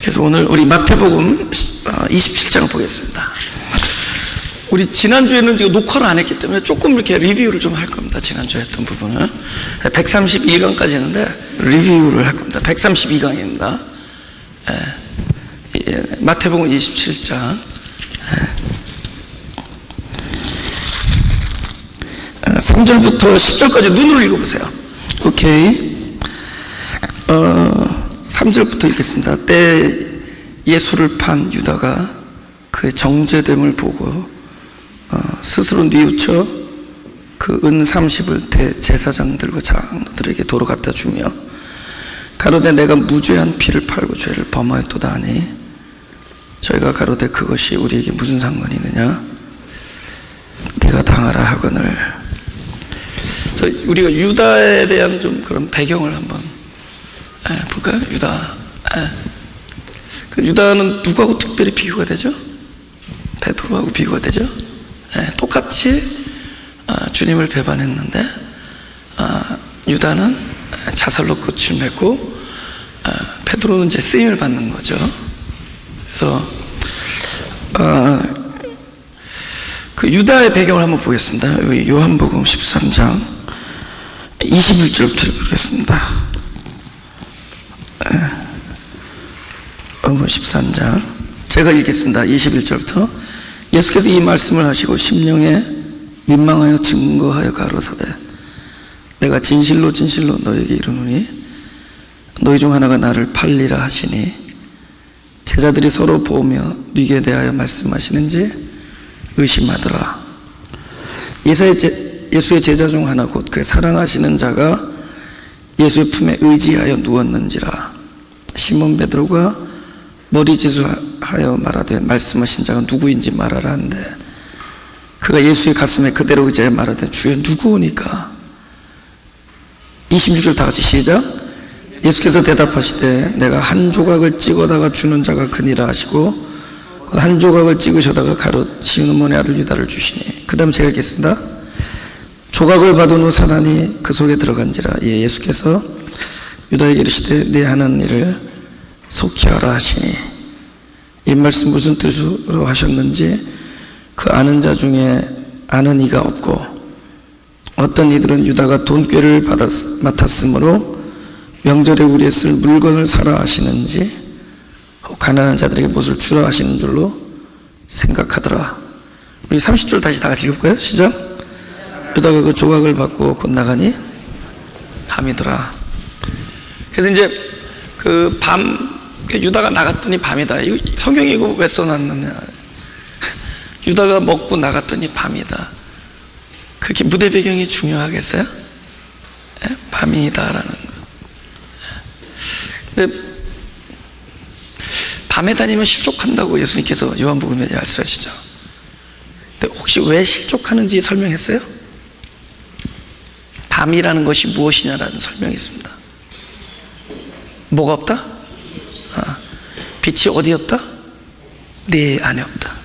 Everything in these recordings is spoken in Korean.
그래서 오늘 우리 마태복음 27장을 보겠습니다. 우리 지난주에는 지금 녹화를 안 했기 때문에 조금 이렇게 리뷰를 좀 할 겁니다. 지난주에 했던 부분은 132강까지 했는데 리뷰를 할 겁니다. 132강입니다. 마태복음 27장 3절부터 10절까지 눈으로 읽어보세요. 오케이. 3절부터 읽겠습니다. 때 예수를 판 유다가 그의 정죄됨을 보고 스스로 뉘우쳐 그 은 30을 대제사장들과 장로들에게 도로 갖다 주며 가로되 내가 무죄한 피를 팔고 죄를 범하였도다 하니 저희가 가로되 그것이 우리에게 무슨 상관이 있느냐 네가 당하라 하거늘. 우리가 유다에 대한 좀 그런 배경을 한번 볼까요? 유다. 그 유다는 누구하고 특별히 비교가 되죠? 베드로하고 비교가 되죠? 똑같이 주님을 배반했는데 유다는 자살로 끝을 맺고 베드로는 이제 쓰임을 받는 거죠. 그래서 그 유다의 배경을 한번 보겠습니다. 여기 요한복음 13장 21절부터 읽겠습니다. 13장 제가 읽겠습니다. 21절부터 예수께서 이 말씀을 하시고 심령에 민망하여 증거하여 가로사대 내가 진실로 진실로 너에게 이르노니 너희 중 하나가 나를 팔리라 하시니 제자들이 서로 보며 네게 대하여 말씀하시는지 의심하더라. 예수의 제자 중 하나 곧 그의 사랑하시는 자가 예수의 품에 의지하여 누웠는지라. 시몬 베드로가 머리짓을 하여 말하되 말씀하신 자가 누구인지 말하라 한데 그가 예수의 가슴에 그대로 의지하여 말하되 주여 누구오니까. 26절 다 같이 시작. 예수께서 대답하시되 내가 한 조각을 찍어다가 주는 자가 그니라 하시고 한 조각을 찍으셔다가 가롯 시므온의 아들 유다를 주시니. 그 다음 제가 읽겠습니다. 조각을 받은 후 사단이 그 속에 들어간지라. 예수께서 유다에게 이르시되 네 하는 일을 속히 하라 하시니. 이 말씀 무슨 뜻으로 하셨는지 그 아는 자 중에 아는 이가 없고 어떤 이들은 유다가 돈꾀를 맡았으므로 명절에 우리의 쓸 물건을 사라 하시는지 가난한 자들에게 무엇을 주라 하시는 줄로 생각하더라. 우리 30절 다시 다 같이 읽을까요? 시작. 유다가 그 조각을 받고 곧 나가니 밤이더라. 그래서 이제 그 밤 유다가 나갔더니 밤이다. 이거 성경에 이거 왜 써놨느냐. 유다가 먹고 나갔더니 밤이다. 그렇게 무대 배경이 중요하겠어요? 밤이다라는 거. 근데 밤에 다니면 실족한다고 예수님께서 요한복음에 말씀하시죠. 근데 혹시 왜 실족하는지 설명했어요? 밤이라는 것이 무엇이냐라는 설명이 있습니다. 뭐가 없다? 빛이 어디 없다? 내 안에 없다.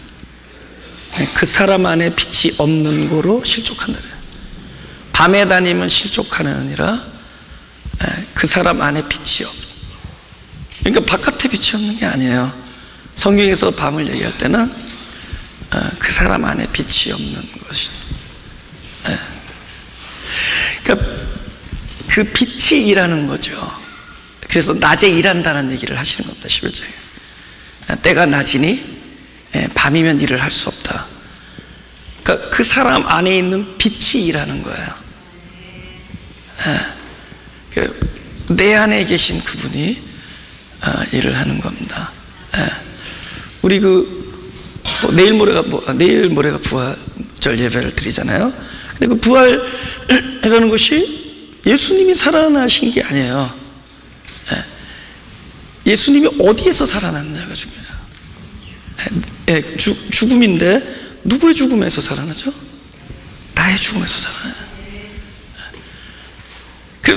그 사람 안에 빛이 없는 거로 실족한다. 밤에 다니면 실족하는 아니라 그 사람 안에 빛이 없다. 그러니까 바깥에 빛이 없는 게 아니에요. 성경에서 밤을 얘기할 때는 그 사람 안에 빛이 없는 것이. 그러니까 그 빛이 일하는 거죠. 그래서 낮에 일한다는 얘기를 하시는 겁니다. 11장에 때가 낮이니 밤이면 일을 할 수 없다. 그러니까 그 사람 안에 있는 빛이 일하는 거예요. 내 안에 계신 그분이 일을 하는 겁니다. 우리 내일 모레가 부활절 예배를 드리잖아요. 근데 그 부활이라는 것이 예수님이 살아나신 게 아니에요. 예수님이 어디에서 살아났느냐가 중요해요. 죽음인데 누구의 죽음에서 살아나죠? 나의 죽음에서 살아나요.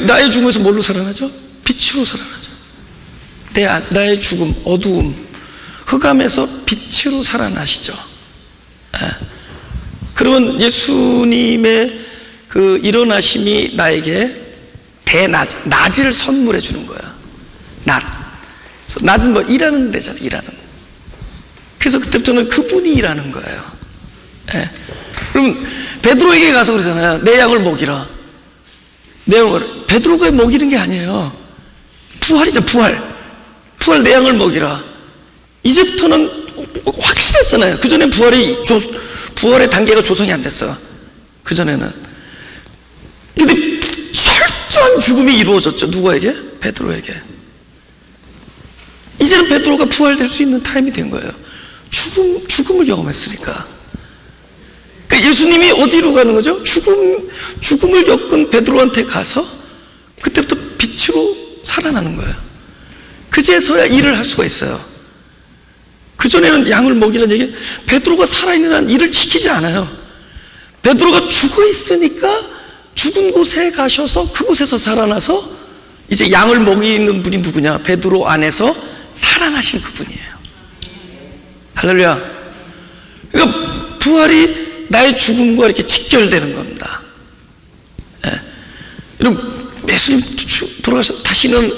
나의 죽음에서 뭘로 살아나죠? 빛으로 살아나죠. 나의 죽음, 어두움, 흑암에서 빛으로 살아나시죠. 그러면 예수님의 그 일어나심이 나에게 낮을 선물해 주는 거야. 낮. 그래서 낮은 뭐 일하는 데잖아요. 일하는. 그래서 그때부터는 그분이 일하는 거예요. 예. 그러면 베드로에게 가서 그러잖아요. 내 양을 먹이라. 내 양을. 베드로가 먹이는 게 아니에요. 부활이죠. 부활 내 양을 먹이라. 이제부터는 확실했잖아요. 그전에 부활의 단계가 조성이 안 됐어. 그전에는. 근데 철저한 죽음이 이루어졌죠. 누구에게? 베드로에게. 이제는 베드로가 부활될 수 있는 타임이 된 거예요. 죽음을 경험했으니까. 그러니까 예수님이 어디로 가는 거죠? 죽음을 겪은 베드로한테 가서 그때부터 빛으로 살아나는 거예요. 그제서야 일을 할 수가 있어요. 그전에는 양을 먹이라는 얘기, 베드로가 살아있는 한 일을 지키지 않아요. 베드로가 죽어 있으니까 죽은 곳에 가셔서 그곳에서 살아나서 이제 양을 먹이는 분이 누구냐? 베드로 안에서 살아나신 그분이에요. 할렐루야. 그러니까 부활이 나의 죽음과 이렇게 직결되는 겁니다. 예. 여러분, 예수님 돌아가셔서 다시는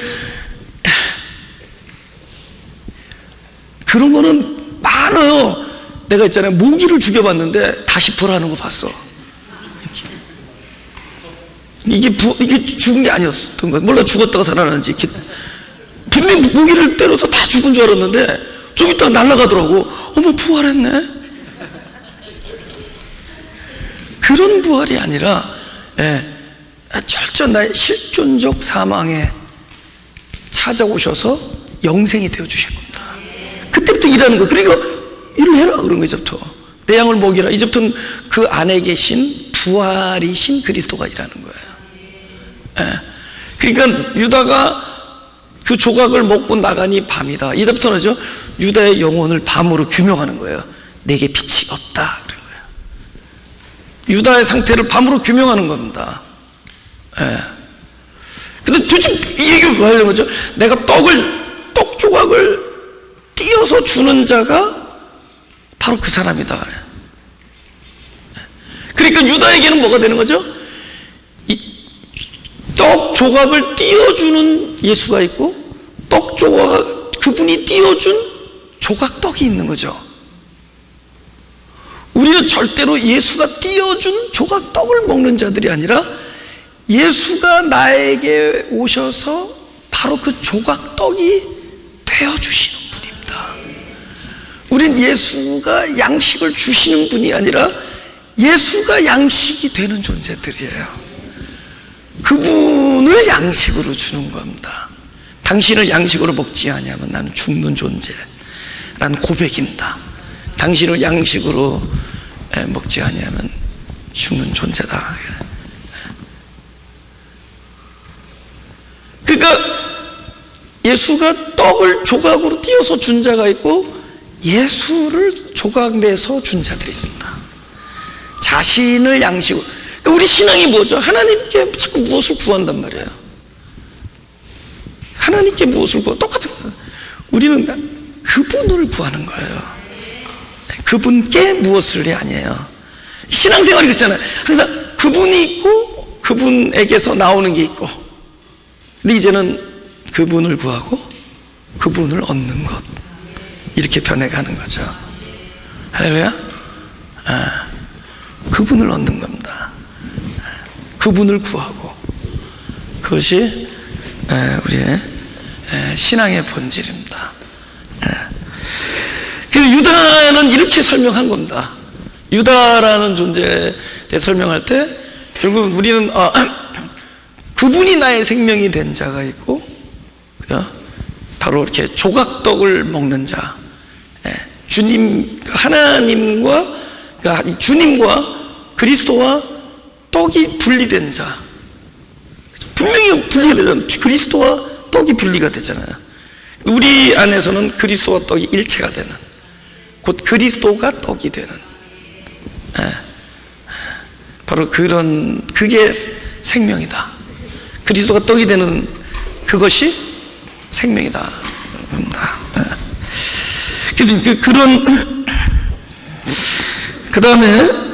그런 거는 많아요. 내가 있잖아요. 모기를 죽여봤는데 다시 부활하는 거 봤어. 이게 죽은 게 아니었던 거야. 몰라 죽었다가 살아나는지. 분명히 모기를 때려서 다 죽은 줄 알았는데 좀 이따가 날아가더라고. 어머, 부활했네. 그런 부활이 아니라, 예, 철저한 나의 실존적 사망에 찾아오셔서 영생이 되어주실 겁니다. 그때부터 일하는 거예요. 그러니까 일을 해라 그런 거예요. 이제부터 내 양을 먹이라. 이제부터는 그 안에 계신 부활이신 그리스도가 일하는 거예요. 예. 그러니까 유다가 그 조각을 먹고 나가니 밤이다. 이제부터는 유다의 영혼을 밤으로 규명하는 거예요. 내게 빛이 없다 그런 거예요. 유다의 상태를 밤으로 규명하는 겁니다. 예. 근데 도대체 이 얘기를 왜 하려는 거죠? 내가 떡 조각을 띄어서 주는 자가 바로 그 사람이다. 그러니까 유다에게는 뭐가 되는 거죠? 이 떡 조각을 띄어주는 예수가 있고, 떡 조각, 그분이 띄어준 조각 떡이 있는 거죠. 우리는 절대로 예수가 띄어준 조각 떡을 먹는 자들이 아니라 예수가 나에게 오셔서 바로 그 조각 떡이 되어주시는 분입니다. 우린 예수가 양식을 주시는 분이 아니라 예수가 양식이 되는 존재들이에요. 그분을 양식으로 주는 겁니다. 당신을 양식으로 먹지 아니하면 나는 죽는 존재라는 고백입니다. 당신을 양식으로 먹지 아니하면 죽는 존재다. 그러니까 예수가 떡을 조각으로 띄어서 준 자가 있고 예수를 조각 내서 준 자들이 있습니다. 자신을 양식으로. 그러니까 우리 신앙이 뭐죠? 하나님께 자꾸 무엇을 구한단 말이에요. 하나님께 무엇을 구하? 똑같은 거예요. 우리는 그분을 구하는 거예요. 그분께 무엇을 해 아니에요. 신앙생활이 그렇잖아요. 항상 그분이 있고 그분에게서 나오는 게 있고, 근데 이제는 그분을 구하고 그분을 얻는 것, 이렇게 변해가는 거죠. 할렐루야. 그분을 얻는 겁니다. 그분을 구하고, 그것이 우리의 신앙의 본질입니다. 그래서 유다는 이렇게 설명한 겁니다. 유다라는 존재에 대해 설명할 때 결국 우리는 그분이 나의 생명이 된 자가 있고, 바로 이렇게 조각떡을 먹는 자, 주님, 하나님과, 그러니까 주님과 그리스도와 떡이 분리된 자. 분명히 분리가 되잖아요. 그리스도와 떡이 분리가 되잖아요. 우리 안에서는 그리스도와 떡이 일체가 되는, 곧 그리스도가 떡이 되는, 바로 그게 생명이다. 그리스도가 떡이 되는 그것이 생명이다. 그런, 그 다음에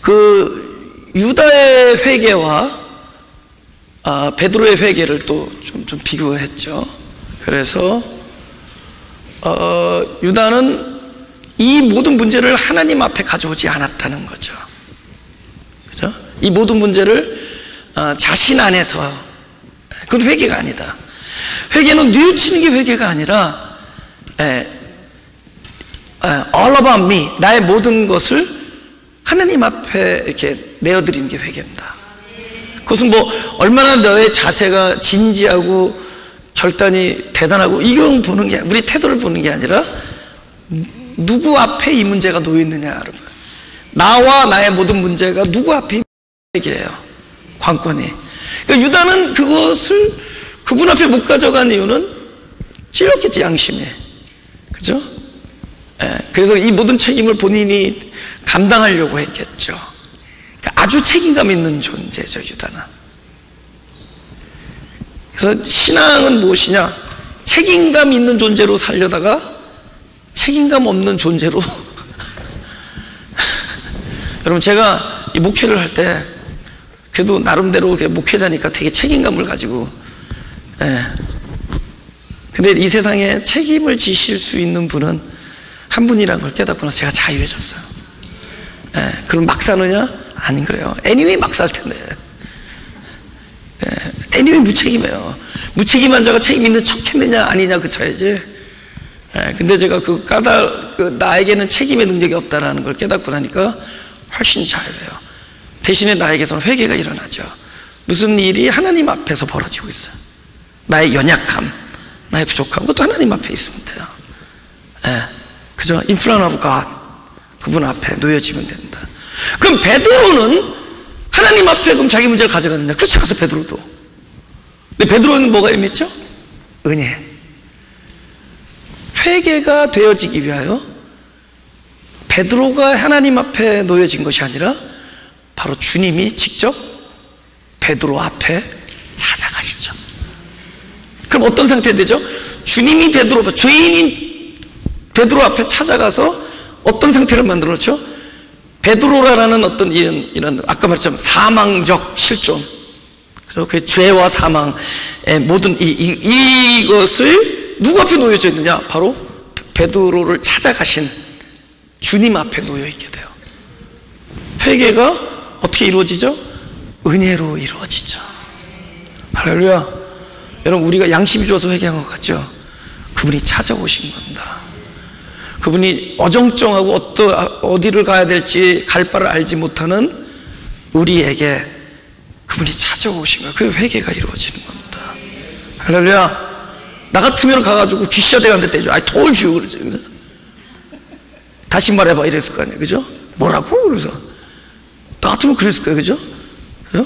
그 유다의 회개와 베드로의 회개를 또 좀 좀 비교했죠. 그래서 유다는 이 모든 문제를 하나님 앞에 가져오지 않았다는 거죠. 그죠? 이 모든 문제를 자신 안에서, 그건 회개가 아니다. 회개는 뉘우치는 게 회개가 아니라 all about me, 나의 모든 것을 하나님 앞에 이렇게 내어드리는 게 회개입니다. 그것은 뭐 얼마나 너의 자세가 진지하고 결단이 대단하고 이런 보는 게, 우리 태도를 보는 게 아니라 누구 앞에 이 문제가 놓여 있느냐, 여러분. 나와 나의 모든 문제가 누구 앞에 회개예요. 관건이. 그러니까 유다는 그것을 그분 앞에 못 가져간 이유는 찔렸겠지, 양심에. 그죠? 그래서 이 모든 책임을 본인이 감당하려고 했겠죠. 그러니까 아주 책임감 있는 존재죠, 유다는. 그래서 신앙은 무엇이냐? 책임감 있는 존재로 살려다가 책임감 없는 존재로 여러분, 제가 이 목회를 할 때 그래도 나름대로 목회자니까 되게 책임감을 가지고, 근데 이 세상에 책임을 지실 수 있는 분은 한 분이라는 걸 깨닫고 나서 제가 자유해졌어요. 그럼 막 사느냐? 아닌 그래요. anyway 막 살 텐데. anyway 무책임해요. 무책임한 자가 책임 있는 척 했느냐 아니냐 그 차이지. 근데 제가 나에게는 책임의 능력이 없다는 걸 깨닫고 나니까 훨씬 자유해요. 대신에 나에게서는 회개가 일어나죠. 무슨 일이 하나님 앞에서 벌어지고 있어요. 나의 연약함, 나의 부족함, 그것도 하나님 앞에 있으면 돼요. 그죠? In front of God, 그분 앞에 놓여지면 된다. 그럼 베드로는 하나님 앞에 그럼 자기 문제를 가져갔느냐? 그렇죠. 그래서 베드로도. 근데 베드로는 뭐가 의미했죠? 은혜. 회개가 되어지기 위하여 베드로가 하나님 앞에 놓여진 것이 아니라 바로 주님이 직접 베드로 앞에 찾아가시죠. 그럼 어떤 상태 되죠? 주님이 베드로, 죄인인 베드로 앞에 찾아가서 어떤 상태를 만들어 놓죠? 베드로라는 어떤 이런 아까 말했지만 사망적 실존, 그 죄와 사망의 모든 이것을 누구 앞에 놓여져 있느냐? 바로 베드로를 찾아가신 주님 앞에 놓여 있게 돼요. 회개가 어떻게 이루어지죠? 은혜로 이루어지죠. 할렐루야. 여러분, 우리가 양심이 좋아서 회개한 것 같죠? 그분이 찾아오신 겁니다. 그분이 어정쩡하고 어디를 가야 될지 갈 바를 알지 못하는 우리에게 그분이 찾아오신 거예요. 그 회개가 이루어지는 겁니다. 할렐루야. 나 같으면 가가지고 귀시야 대한테 떼죠. I told you. 그러죠. 다시 말해봐. 이랬을 거 아니에요. 그죠? 뭐라고? 그래서. 나 같으면 그랬을 거예요. 그죠? 그죠?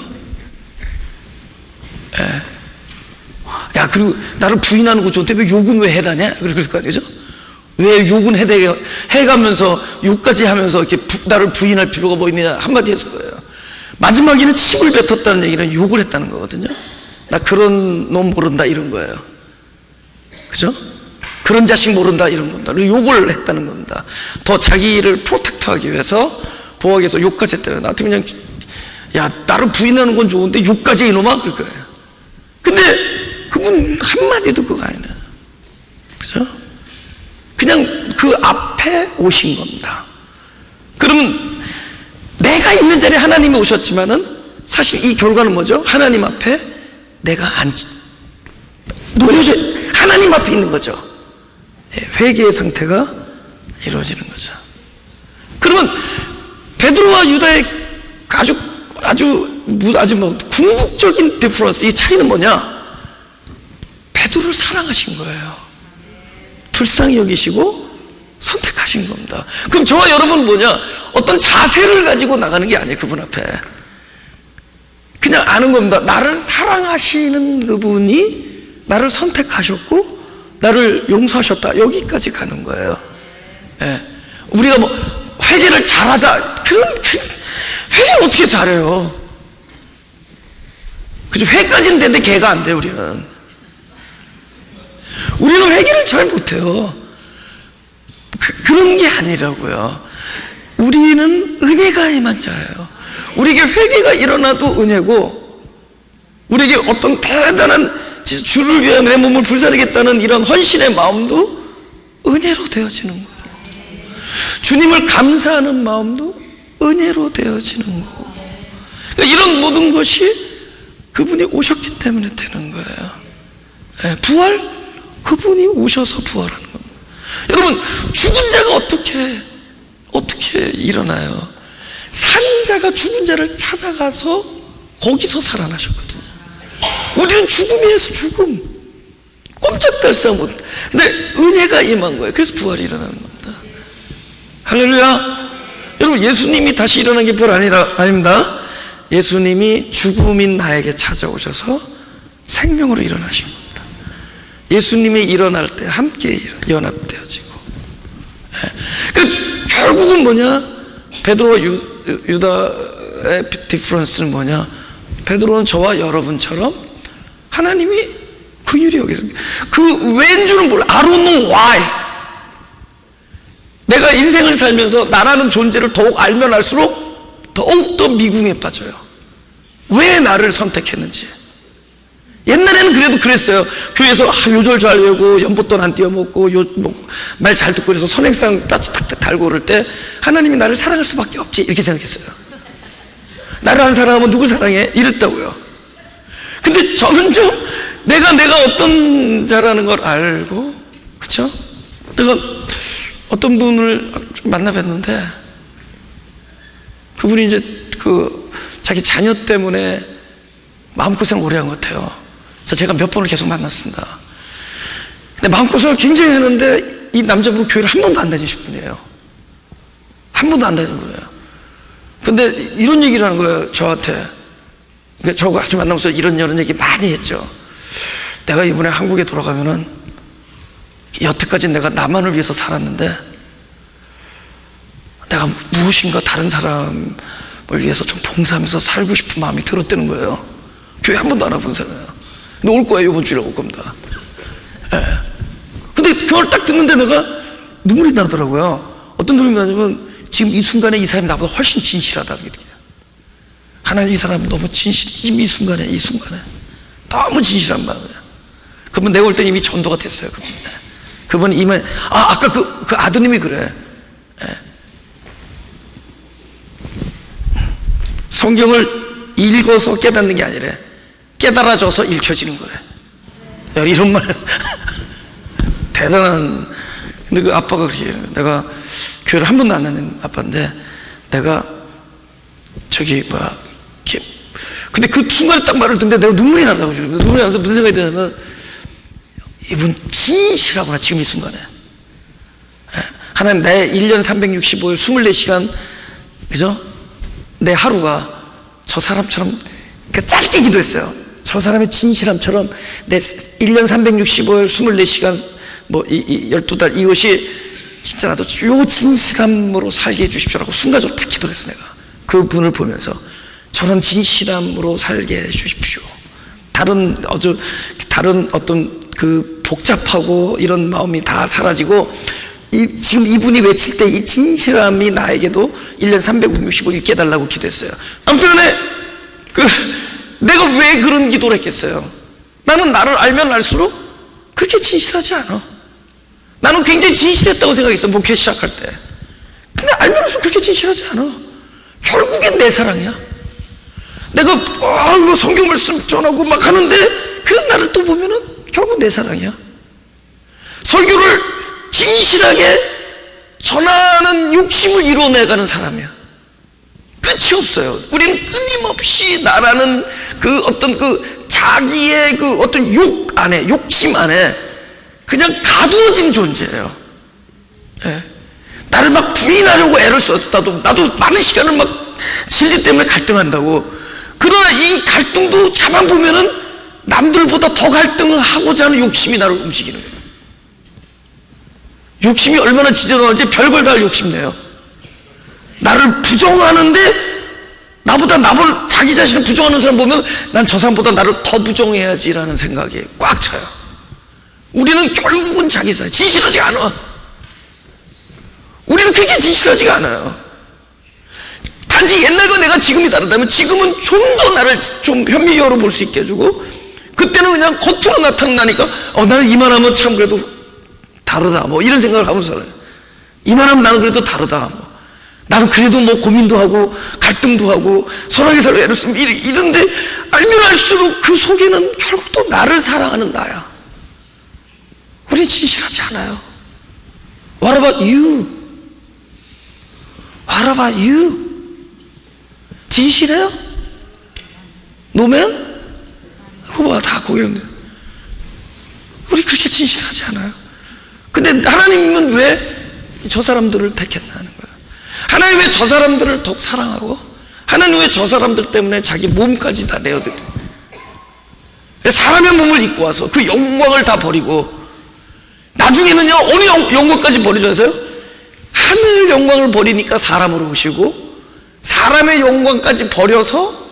야, 그리고 나를 부인하는 거 좋은데 왜 욕은 왜 해다냐? 그랬을 거 아니에요. 그죠? 왜 욕은 해가면서 욕까지 하면서 이렇게 나를 부인할 필요가 뭐 있느냐 한마디 했을 거예요. 마지막에는 침을 뱉었다는 얘기는 욕을 했다는 거거든요. 나 그런 놈 모른다 이런 거예요. 그죠? 그런 자식 모른다 이런 겁니다. 욕을 했다는 겁니다. 더 자기를 프로텍트하기 위해서, 보호하기 위해서 욕까지 했다는 거예요. 나한테 그냥 야, 나를 부인하는 건 좋은데 욕까지 이놈아 그럴 거예요. 근데 그분 한마디도 그거 아니에요. 그죠? 그냥 그 앞에 오신 겁니다. 그러면 내가 있는 자리에 하나님이 오셨지만은 사실 이 결과는 뭐죠? 하나님 앞에 내가 놓여져 하나님 앞에 있는 거죠. 회개의 상태가 이루어지는 거죠. 그러면 베드로와 유다의 아주 궁극적인 디퍼런스, 이 차이는 뭐냐? 베드로를 사랑하신 거예요. 불쌍히 여기시고 선택하신 겁니다. 그럼 저와 여러분은 뭐냐? 어떤 자세를 가지고 나가는 게 아니에요. 그분 앞에 그냥 아는 겁니다. 나를 사랑하시는 그분이 나를 선택하셨고 나를 용서하셨다, 여기까지 가는 거예요. 우리가 뭐 회개를 잘하자, 회개를 어떻게 잘해요? 그죠? 회까지는 되는데 개가 안 돼요. 우리는 회개를 잘 못해요. 그런 게 아니라고요. 우리는 은혜가 임한 자예요. 우리에게 회개가 일어나도 은혜고, 우리에게 어떤 대단한 주를 위하여 내 몸을 불사르겠다는 이런 헌신의 마음도 은혜로 되어지는 거예요. 주님을 감사하는 마음도 은혜로 되어지는 거고, 그러니까 이런 모든 것이 그분이 오셨기 때문에 되는 거예요. 부활, 그분이 오셔서 부활하는 겁니다. 여러분, 죽은 자가 어떻게 일어나요? 산 자가 죽은 자를 찾아가서 거기서 살아나셨거든요. 우리는 죽음이에서 죽음, 꼼짝달싹 못. 근데 은혜가 임한 거예요. 그래서 부활이 일어나는 겁니다. 할렐루야. 여러분, 예수님이 다시 일어난 게 부활 아닙니다. 예수님이 죽음인 나에게 찾아오셔서 생명으로 일어나신 겁니다. 예수님이 일어날 때 함께 연합되어지고. 그 결국은 뭐냐? 베드로와 유다의 디퍼런스는 뭐냐? 베드로는 저와 여러분처럼 하나님이 긍휼히 여기서 그 왜인 줄은 몰라. I don't know why. 내가 인생을 살면서 나라는 존재를 더욱 알면 알수록 더욱더 미궁에 빠져요. 왜 나를 선택했는지. 옛날에는 그래도 그랬어요. 교회에서 요절 잘 외우고 연못돈 안 띄어먹고 말 잘 듣고 그래서 선행상 탁탁 달고 그럴 때 하나님이 나를 사랑할 수밖에 없지 이렇게 생각했어요. 나를 안 사랑하면 누굴 사랑해? 이랬다고요. 근데 점점 내가 어떤 자라는 걸 알고, 그쵸? 내가 어떤 분을 만나 뵀는데 그분이 이제 자기 자녀 때문에 마음고생 오래 한 것 같아요. 그래서 제가 몇 번을 계속 만났습니다. 근데 마음고생을 굉장히 하는데 이 남자분은 교회를 한 번도 안 다니신 분이에요. 한 번도 안 다니는 분이에요. 근데 이런 얘기를 하는 거예요, 저한테. 그러니까 저하고 같이 만나면서 이런 얘기 많이 했죠. 내가 이번에 한국에 돌아가면은 여태까지 내가 나만을 위해서 살았는데 내가 무엇인가 다른 사람을 위해서 좀 봉사하면서 살고 싶은 마음이 들었다는 거예요. 교회 한 번도 안 와본 사람이에요. 근데 올 거예요. 이번 주에 올 겁니다. 예. 근데 그걸 딱 듣는데 내가 눈물이 나더라고요. 어떤 눈물이 나냐면 지금 이 순간에 이 사람이 나보다 훨씬 진실하다는 게 느껴요. 하나님, 이 사람은 너무 지금 이 순간에 너무 진실한 마음이에요. 그분 내가 올 때 이미 전도가 됐어요. 그분은 이미 아까 그 아드님이 그래. 예. 성경을 읽어서 깨닫는 게 아니래. 깨달아져서 읽혀지는 거래. 이런 말 대단한. 근데 그 아빠가 그렇게 해요. 내가 교회를 한 번도 안 다니는 아빠인데 내가 근데 그 순간에 딱 말을 듣는데 내가 눈물이 나더라고. 눈물이 나면서 무슨 생각이 드냐면 이분 진실하구나. 지금 이 순간에 하나님, 내 1년 365일 24시간 그죠? 내 하루가 저 사람처럼 짧게 기도했어요. 저 사람의 진실함처럼 내 1년 365일 24시간 12달 이것이 진짜 나도 요 진실함으로 살게 해주십시오라고 순간적으로 딱 기도를 했어. 내가 그분을 보면서 저런 진실함으로 살게 해주십시오. 다른 어떤 그 복잡하고 이런 마음이 다 사라지고 지금 이분이 외칠 때 이 진실함이 나에게도 1년 365일 깨달라고 기도했어요. 아무튼 내가 왜 그런 기도를 했겠어요? 나는 나를 알면 알수록 그렇게 진실하지 않아. 나는 굉장히 진실했다고 생각했어, 목회 시작할 때. 근데 알면 알수록 그렇게 진실하지 않아. 결국엔 내 사랑이야. 내가 성경 말씀 전하고 막 하는데 그 나를 또 보면은 결국 내 사랑이야. 설교를 진실하게 전하는 욕심을 이뤄내가는 사람이야. 끝이 없어요. 우리는 끊임없이 나라는 자기의 어떤 욕심 안에 그냥 가두어진 존재예요. 예. 나를 막 부인하려고 애를 썼다도 나도 많은 시간을 막 진리 때문에 갈등한다고. 그러나 이 갈등도 가만 보면은 남들보다 더 갈등을 하고자 하는 욕심이 나를 움직이는 거예요. 욕심이 얼마나 지저분한지 별걸 다 할 욕심내요. 나를 부정하는데 나보다 자기 자신을 부정하는 사람 보면 난 저 사람보다 나를 더 부정해야지라는 생각이 꽉 차요. 우리는 결국은 자기 사람 진실하지 않아. 우리는 그렇게 진실하지가 않아요. 단지 옛날과 내가 지금이 다르다면 지금은 좀 더 나를 좀 현미경으로 볼 수 있게 해주고 그때는 그냥 겉으로 나타나니까 나는 이만하면 참 그래도 다르다 뭐 이런 생각을 하면서 살아요. 이만하면 나는 그래도 다르다 뭐. 나는 그래도 뭐 고민도 하고 갈등도 하고 선하게 살고 애를 쓰면 이런데 알면 알수록 그 속에는 결국 또 나를 사랑하는 나야. 우린 진실하지 않아요. What about you? What about you? 진실해요? 노면? 그거 봐, 다 거기는데. 우리 그렇게 진실하지 않아요. 근데 하나님은 왜 저 사람들을 택했나 하는 거예요. 하나님 왜 저 사람들을 더욱 사랑하고, 하나님 왜 저 사람들 때문에 자기 몸까지 다 내어드려. 사람의 몸을 입고 와서 그 영광을 다 버리고, 나중에는요 어느 영광까지 버리죠 하세요? 하늘 영광을 버리니까 사람으로 오시고, 사람의 영광까지 버려서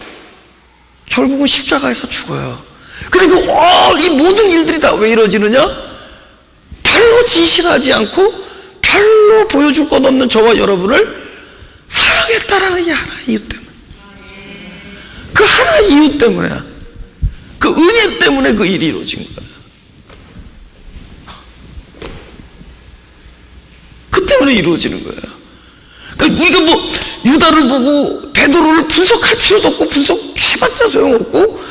결국은 십자가에서 죽어요. 그리고 이 모든 일들이 다 왜 이루어지느냐? 별로 진실하지 않고 별로 보여줄 것 없는 저와 여러분을 사랑했다라는 이 하나의 이유 때문에, 그 하나의 이유 때문에, 그 은혜 때문에 그 일이 이루어진 거예요. 그 때문에 이루어지는 거예요. 그러니까 우리가 뭐 유다를 보고 베드로를 분석할 필요도 없고 분석해봤자 소용없고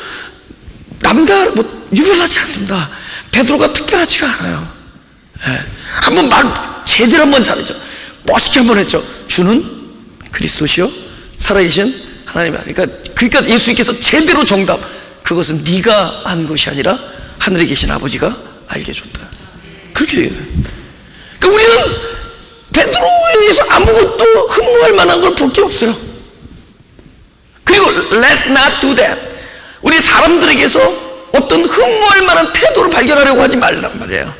남과 뭐 유별나지 않습니다. 베드로가 특별하지가 않아요. 한번 말 제대로 한번 잘했죠. 멋있게 한번 했죠. 주는 그리스도시요 살아계신 하나님이 아니까. 그러니까 예수님께서 제대로 정답, 그것은 네가 한 것이 아니라 하늘에 계신 아버지가 알게 줬다. 그렇게 얘기해요. 그러니까 우리는 베드로에 의해서 아무것도 흠모할 만한 걸 볼 게 없어요. 그리고 let's not do that. 우리 사람들에게서 어떤 흠모할 만한 태도를 발견하려고 하지 말란 말이에요.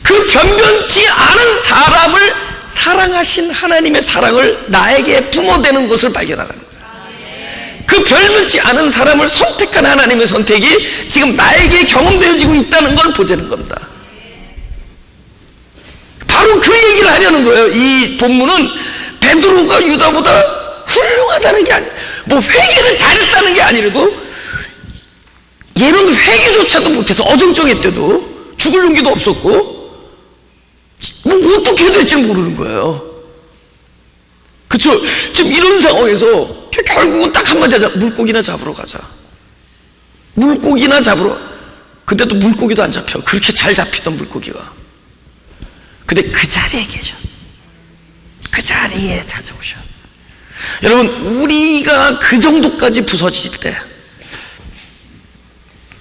그 변변치 않은 사람을 사랑하신 하나님의 사랑을 나에게 부모되는 것을 발견하라는 거예요. 그 변변치 않은 사람을 선택한 하나님의 선택이 지금 나에게 경험되어지고 있다는 걸 보자는 겁니다. 바로 그 얘기를 하려는 거예요. 이 본문은 베드로가 유다보다 훌륭하다는 게 아니에요. 뭐 회개를 잘했다는 게 아니라도, 얘는 회개조차도 못해서 어정쩡했대도 죽을 용기도 없었고 뭐 어떻게 해야 될지 모르는 거예요. 그쵸? 지금 이런 상황에서 결국은 딱 한마디 하자. 물고기나 잡으러 가자. 물고기나 잡으러. 근데 또 물고기도 안 잡혀. 그렇게 잘 잡히던 물고기가. 근데 그 자리에 계셔. 그 자리에 찾아오셔. 여러분, 우리가 그 정도까지 부서질 때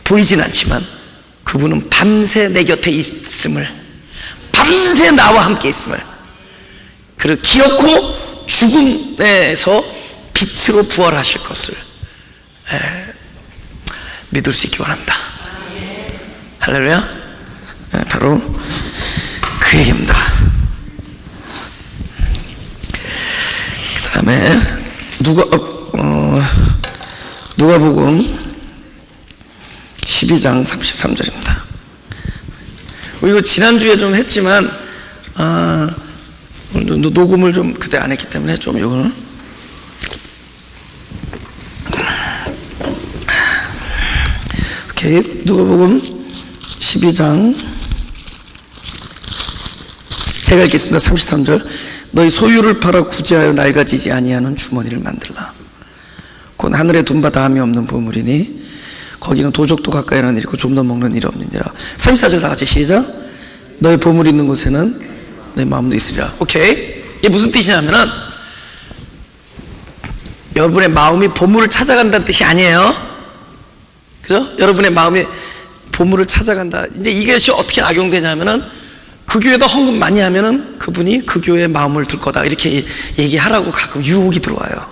보이진 않지만 그분은 밤새 내 곁에 있음을, 밤새 나와 함께 있음을, 그리고 기어코 죽음에서 빛으로 부활하실 것을 믿을 수 있기 원합니다. 할렐루야. 바로 그 얘기입니다. 그 다음에 누가복음 12장 33절입니다. 이거 지난주에 좀 했지만 녹음을 좀 그때 안 했기 때문에 좀 이거는 오케이. 누가복음 12장 제가 읽겠습니다. 33절. 너희 소유를 팔아 구제하여 낡아지지 아니하는 주머니를 만들라. 곧 하늘에 둔 바 다함이 없는 보물이니 거기는 도적도 가까이 하는 일이고 좀 더 먹는 일이 없느니라. 34절 다 같이 시작. 너의 보물이 있는 곳에는 내 마음도 있으리라. 오케이. 이게 무슨 뜻이냐면은 여러분의 마음이 보물을 찾아간다는 뜻이 아니에요. 그죠? 여러분의 마음이 보물을 찾아간다. 이제 이것이 어떻게 악용되냐면은 그 교회에다 헌금 많이 하면은 그분이 그 교회에 마음을 둘 거다, 이렇게 얘기하라고 가끔 유혹이 들어와요.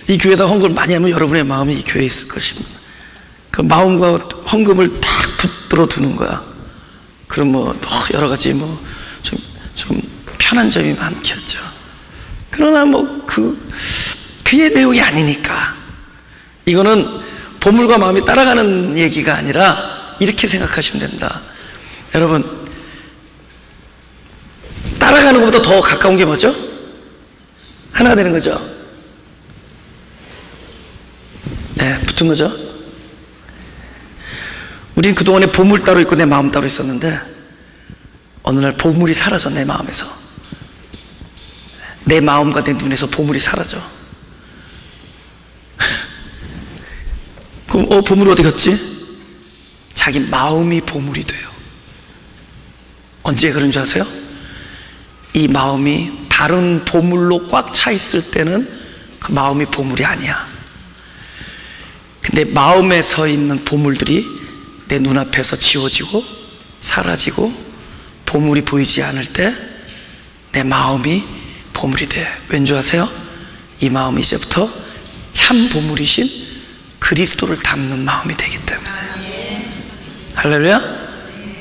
이 교회에다 헌금을 많이 하면 여러분의 마음이 이 교회에 있을 것입니다. 그 마음과 헌금을 딱 붙들어 두는 거야. 그럼 뭐 여러 가지 뭐 좀 편한 점이 많겠죠. 그러나 뭐 그의 내용이 아니니까. 이거는 보물과 마음이 따라가는 얘기가 아니라 이렇게 생각하시면 된다. 여러분, 따라가는 것보다 더 가까운 게 뭐죠? 하나가 되는 거죠. 네, 붙은 거죠. 우린 그동안에 보물 따로 있고 내 마음 따로 있었는데 어느 날 보물이 사라져. 내 마음에서, 내 마음과 내 눈에서 보물이 사라져. 그럼 보물이 어디 갔지? 자기 마음이 보물이 돼요. 언제 그런 줄 아세요? 이 마음이 다른 보물로 꽉 차 있을 때는 그 마음이 보물이 아니야. 근데 마음에 서 있는 보물들이 내 눈앞에서 지워지고 사라지고 보물이 보이지 않을 때 내 마음이 보물이 돼. 왠 줄 아세요? 이 마음이 이제부터 참 보물이신 그리스도를 담는 마음이 되기 때문에. 할렐루야.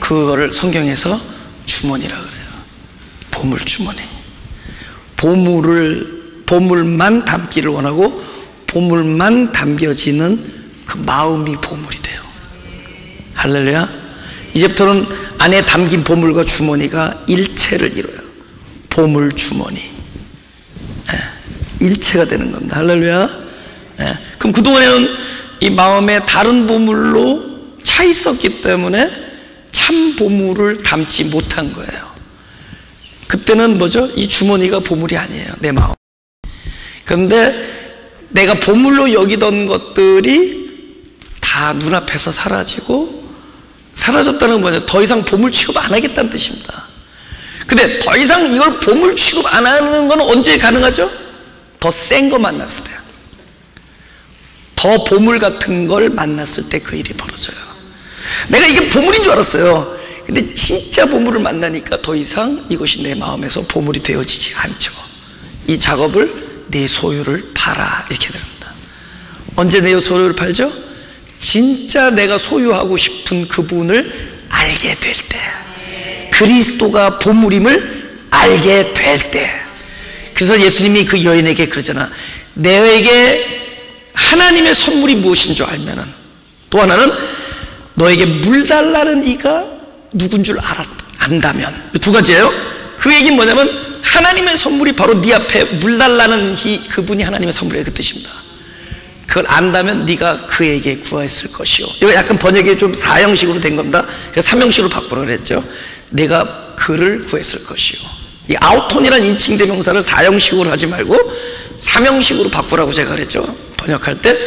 그거를 성경에서 주머니라 그래요. 보물 주머니. 보물만 담기를 원하고 보물만 담겨지는 그 마음이 보물이 돼요. 할렐루야. 이제부터는 안에 담긴 보물과 주머니가 일체를 이뤄요. 보물 주머니. 일체가 되는 겁니다. 할렐루야. 그럼 그동안에는 이 마음에 다른 보물로 차 있었기 때문에 참 보물을 담지 못한 거예요. 그때는 뭐죠? 이 주머니가 보물이 아니에요. 내 마음. 그런데 내가 보물로 여기던 것들이 다 눈앞에서 사라지고, 사라졌다는 건 뭐냐? 더 이상 보물 취급 안 하겠다는 뜻입니다. 근데 더 이상 이걸 보물 취급 안 하는 건 언제 가능하죠? 더 센 거 만났을 때요. 더 보물 같은 걸 만났을 때 그 일이 벌어져요. 내가 이게 보물인 줄 알았어요. 근데 진짜 보물을 만나니까 더 이상 이것이 내 마음에서 보물이 되어지지 않죠. 이 작업을 내 소유를 팔아, 이렇게 됩니다. 언제 내 소유를 팔죠? 진짜 내가 소유하고 싶은 그분을 알게 될 때, 그리스도가 보물임을 알게 될 때. 그래서 예수님이 그 여인에게 그러잖아. 너에게 하나님의 선물이 무엇인 줄 알면은, 또 하나는 너에게 물 달라는 이가 누군 줄 안다면. 두 가지예요. 그 얘기는 뭐냐면 하나님의 선물이 바로 네 앞에 물 달라는 그분이 하나님의 선물이에요. 그 뜻입니다. 그걸 안다면 네가 그에게 구했을 것이요. 이거 약간 번역이 좀 4형식으로 된 겁니다. 그래서 3형식으로 바꾸라 그랬죠. 내가 그를 구했을 것이요. 이 아우톤이라는 인칭대명사를 4형식으로 하지 말고 3형식으로 바꾸라고 제가 그랬죠. 번역할 때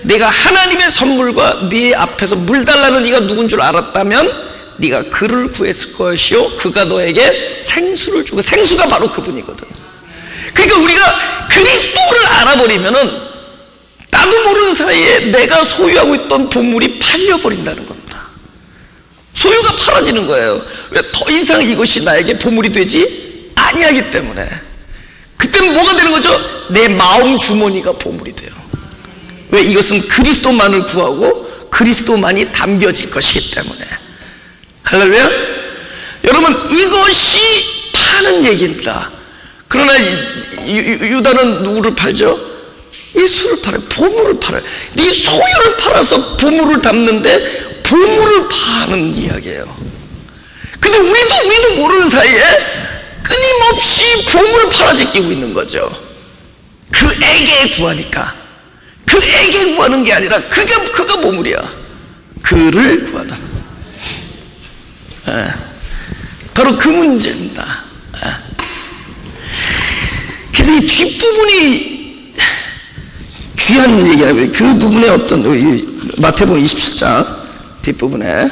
내가 하나님의 선물과 네 앞에서 물 달라는 네가 누군 줄 알았다면 네가 그를 구했을 것이요, 그가 너에게 생수를 주고. 생수가 바로 그분이거든. 그러니까 우리가 그리스도를 알아버리면은 나도 모르는 사이에 내가 소유하고 있던 보물이 팔려버린다는 겁니다. 소유가 팔아지는 거예요. 왜? 더 이상 이것이 나에게 보물이 되지 아니하기 때문에. 그때는 뭐가 되는 거죠? 내 마음 주머니가 보물이 돼요. 왜? 이것은 그리스도만을 구하고 그리스도만이 담겨질 것이기 때문에. 할렐루야. 여러분, 이것이 파는 얘기입니다. 그러나 유다는 누구를 팔죠? 예수를 팔아요. 보물을 팔아요. 네 소유를 팔아서 보물을 담는데 보물을 파는 이야기예요. 근데 우리도 모르는 사이에 끊임없이 보물을 팔아제끼고 있는 거죠. 그에게 구하니까. 그에게 구하는 게 아니라 그가 보물이야. 그를 구하는. 바로 그 문제입니다. 그래서 이 뒷부분이 귀한 얘기예요. 그 부분에 어떤 마태복음 27장 뒷부분에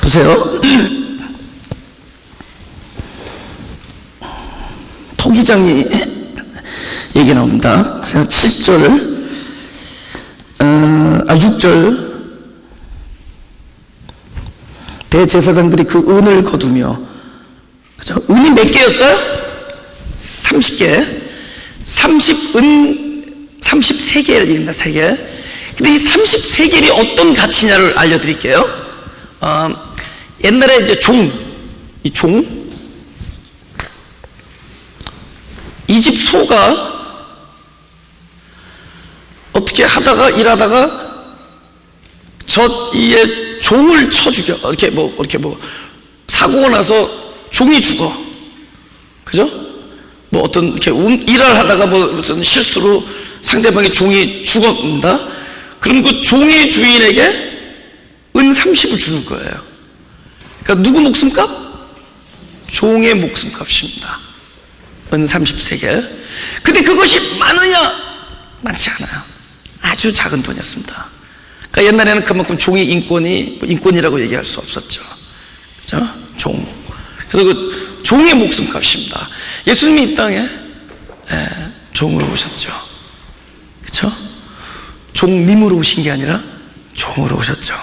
보세요. 토기장이 얘기 나옵니다. 7절 6절 대제사장들이 그 은을 거두며, 그죠? 은이 몇 개였어요? 30개. 33개를 얘기합니다. 3개. 근데 이 33개이 어떤 가치냐를 알려드릴게요. 옛날에 이제 이 종, 이 집 소가 어떻게 하다가 일하다가 저 이에 종을 쳐 죽여. 이렇게 뭐 사고가 나서 종이 죽어. 그죠? 뭐 어떤 이렇게 일을 하다가 뭐 무슨 실수로 상대방의 종이 죽었다. 그럼 그 종의 주인에게 은 30을 주는 거예요. 그러니까 누구 목숨값? 종의 목숨값입니다. 은 30세겔. 근데 그것이 많으냐? 많지 않아요. 아주 작은 돈이었습니다. 그러니까 옛날에는 그만큼 종의 인권이라고 얘기할 수 없었죠. 그죠? 종. 그래서 그 종의 목숨값입니다. 예수님이 이 땅에 종으로 오셨죠. 그렇죠? 종님으로 오신 게 아니라 종으로 오셨죠.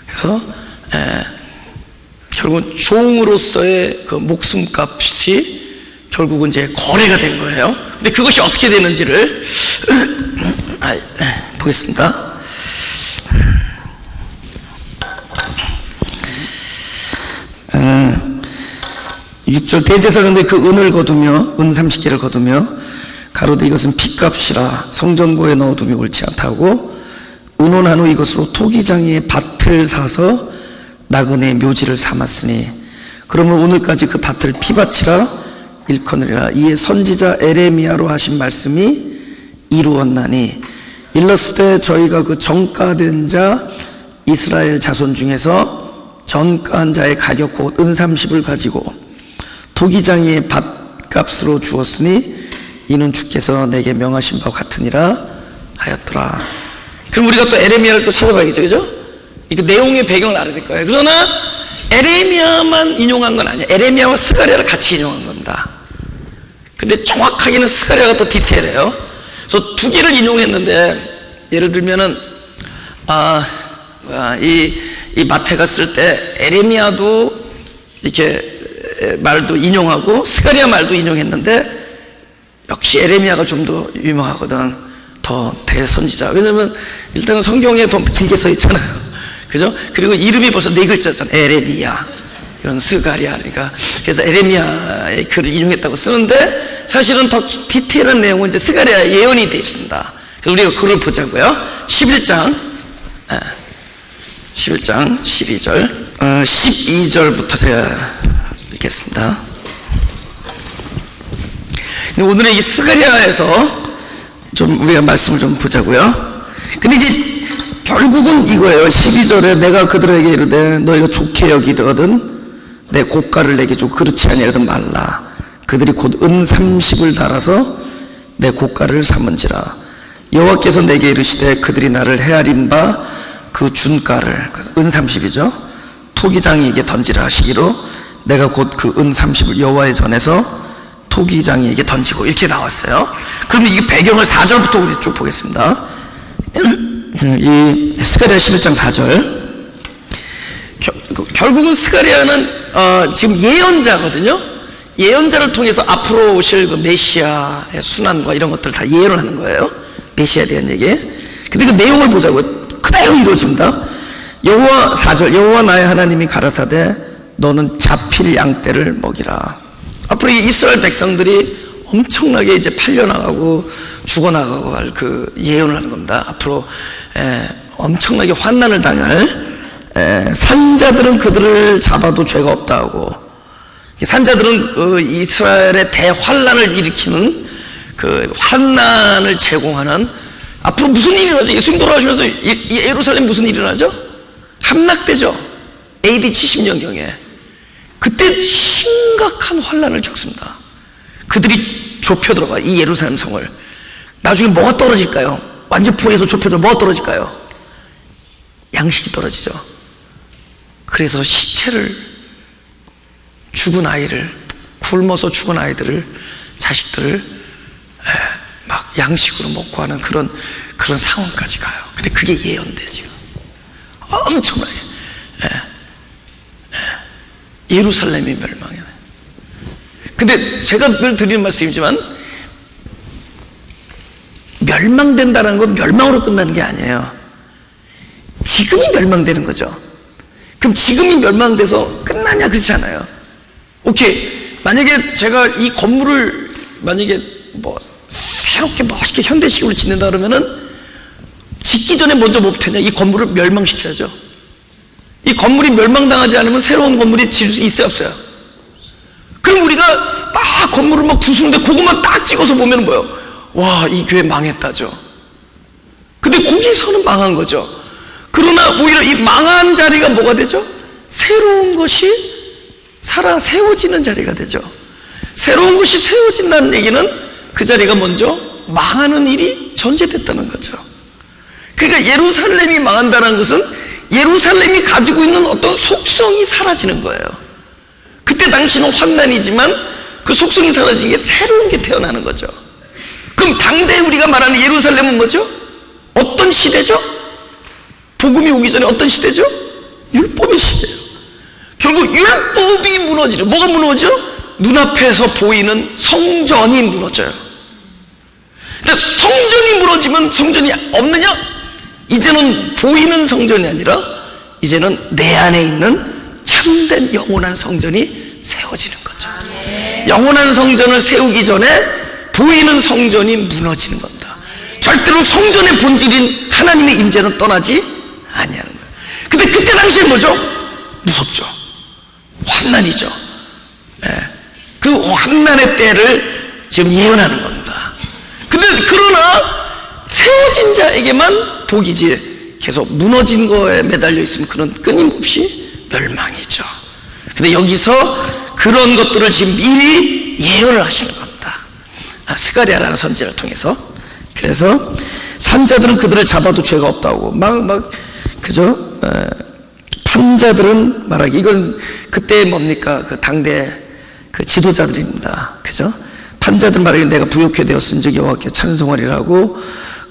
그래서 결국은 종으로서의 그 목숨값이 결국은 이제 거래가 된 거예요. 근데 그것이 어떻게 되는지를 보겠습니다. 6절 대제사장들이 그 은을 거두며 은 30개를 거두며 가로되 이것은 피값이라 성전고에 넣어두며 옳지 않다고 의논한 후 이것으로 토기장이의 밭을 사서 나그네의 묘지를 삼았으니 그러므로 오늘까지 그 밭을 피밭이라 일컫으리라. 이에 선지자 에레미야로 하신 말씀이 이루었나니 일렀을 때 저희가 그 정가된 자 이스라엘 자손 중에서 전가한 자의 가격 곧 은 30을 가지고 토기장이의 밭값으로 주었으니 이는 주께서 내게 명하신 바와 같으니라 하였더라. 그럼 우리가 또 에레미야를 또 찾아봐야겠죠, 그죠? 그 내용의 배경을 알아야 될 거예요. 그러나 에레미야만 인용한 건 아니에요. 에레미야와 스가랴를 같이 인용한 겁니다. 근데 정확하게는 스가랴가 더 디테일해요. 그래서 두 개를 인용했는데, 예를 들면은 이 마태가 쓸 때 에레미야도 이렇게 말도 인용하고 스가랴 말도 인용했는데 역시 에레미야가 좀 더 유명하거든. 더 대선지자. 왜냐면 일단은 성경에 더 길게 써 있잖아요. 그죠? 그리고 이름이 벌써 4글자잖아. 에레미야, 이런 스가랴. 그러니까 그래서 에레미야의 글을 인용했다고 쓰는데 사실은 더 디테일한 내용은 이제 스가랴 예언이 되어 있습니다. 그래서 우리가 그걸 보자고요. 11장 12절 12절부터 제가 읽겠습니다. 오늘의 이 스가랴에서 좀 우리가 말씀을 좀 보자고요. 근데 이제 결국은 이거예요. 12절에 내가 그들에게 이르되 너희가 좋게 여기거든 내 고가를 내게 주고 그렇지 아니하거든 말라. 그들이 곧 은 30을 달아서 내 고가를 삼은지라. 여호와께서 내게 이르시되 그들이 나를 헤아린 바 그 준가를, 은 30이죠, 토기장이에게 던지라 하시기로 내가 곧 그 은 30을 여호와의 전에서 토기장이에게 던지고, 이렇게 나왔어요. 그러면 이 배경을 4절부터 우리 쭉 보겠습니다. 이 스가랴 11장 4절. 결국은 스가랴는 지금 예언자거든요. 예언자를 통해서 앞으로 오실 그 메시아의 순환과 이런 것들을 다 예언을 하는 거예요. 메시아에 대한 얘기. 근데 그 내용을 보자고요. 그대로 이루어집니다. 여호와 4절, 여호와 나의 하나님이 가라사대 너는 잡힐 양떼를 먹이라. 앞으로 이 이스라엘 백성들이 엄청나게 이제 팔려나가고 죽어나가고 할 그 예언을 하는 겁니다. 앞으로 엄청나게 환난을 당할, 산자들은 그들을 잡아도 죄가 없다 하고, 산자들은 그 이스라엘의 대환난을 일으키는 그 환난을 제공하는, 앞으로 무슨 일이 일어나죠? 예수님 돌아가시면서 예루살렘 무슨 일이 일어나죠? 함락되죠. AD 70년경에. 그때 심각한 환난을 겪습니다. 그들이 좁혀 들어가, 이 예루살렘 성을. 나중에 뭐가 떨어질까요? 완주포에서 좁혀 들어 뭐가 떨어질까요? 양식이 떨어지죠. 그래서 시체를, 죽은 아이를, 굶어서 죽은 아이들을, 자식들을 막 양식으로 먹고 하는 그런 상황까지 가요. 근데 그게 예언돼, 지금. 엄청나게. 예루살렘이 멸망해. 근데 제가 늘 드리는 말씀이지만, 멸망된다는 건 멸망으로 끝나는 게 아니에요. 지금이 멸망되는 거죠. 그럼 지금이 멸망돼서 끝나냐? 그렇지 않아요. 오케이, 만약에 제가 이 건물을 만약에 뭐 새롭게 멋있게 현대식으로 짓는다 그러면은 짓기 전에 먼저 뭐부터 했냐? 이 건물을 멸망시켜야죠. 이 건물이 멸망당하지 않으면 새로운 건물이 지을 수 있어요, 없어요? 그럼 우리가 막 건물을 막 부수는데 그것만 딱 찍어서 보면 뭐예요? 와, 이 교회 망했다죠. 근데 거기서는 망한 거죠. 그러나 오히려 이 망한 자리가 뭐가 되죠? 새로운 것이 살아 세워지는 자리가 되죠. 새로운 것이 세워진다는 얘기는 그 자리가 먼저 망하는 일이 전제됐다는 거죠. 그러니까 예루살렘이 망한다는 것은 예루살렘이 가지고 있는 어떤 속성이 사라지는 거예요. 그때 당시는 환난이지만 그 속성이 사라진 게 새로운 게 태어나는 거죠. 그럼 당대 우리가 말하는 예루살렘은 뭐죠? 어떤 시대죠? 복음이 오기 전에 어떤 시대죠? 율법의 시대예요. 결국 율법이 무너지는, 뭐가 무너져? 눈앞에서 보이는 성전이 무너져요. 근데 성전이 무너지면 성전이 없느냐? 이제는 보이는 성전이 아니라 이제는 내 안에 있는 참된 영원한 성전이 세워지는 거죠. 영원한 성전을 세우기 전에 보이는 성전이 무너지는 겁니다. 절대로 성전의 본질인 하나님의 임재는 떠나지 아니하는 거예요. 근데 그때 당시에 뭐죠? 무섭죠. 환난이죠. 그 환난의 때를 지금 예언하는 겁니다. 근데 그러나 세워진 자에게만 복이지 계속 무너진 거에 매달려 있으면 그런 끊임없이 멸망이죠. 근데 여기서 그런 것들을 지금 미리 예언을 하시는 겁니다. 스가랴라는 선지자를 통해서. 그래서 산자들은 그들을 잡아도 죄가 없다고 그죠? 판자들은 말하기, 이건 그때 뭡니까? 그 당대 그 지도자들입니다. 그죠? 판자들 말하기, 내가 부욕해 되었은즉 여호와께 찬송하리라고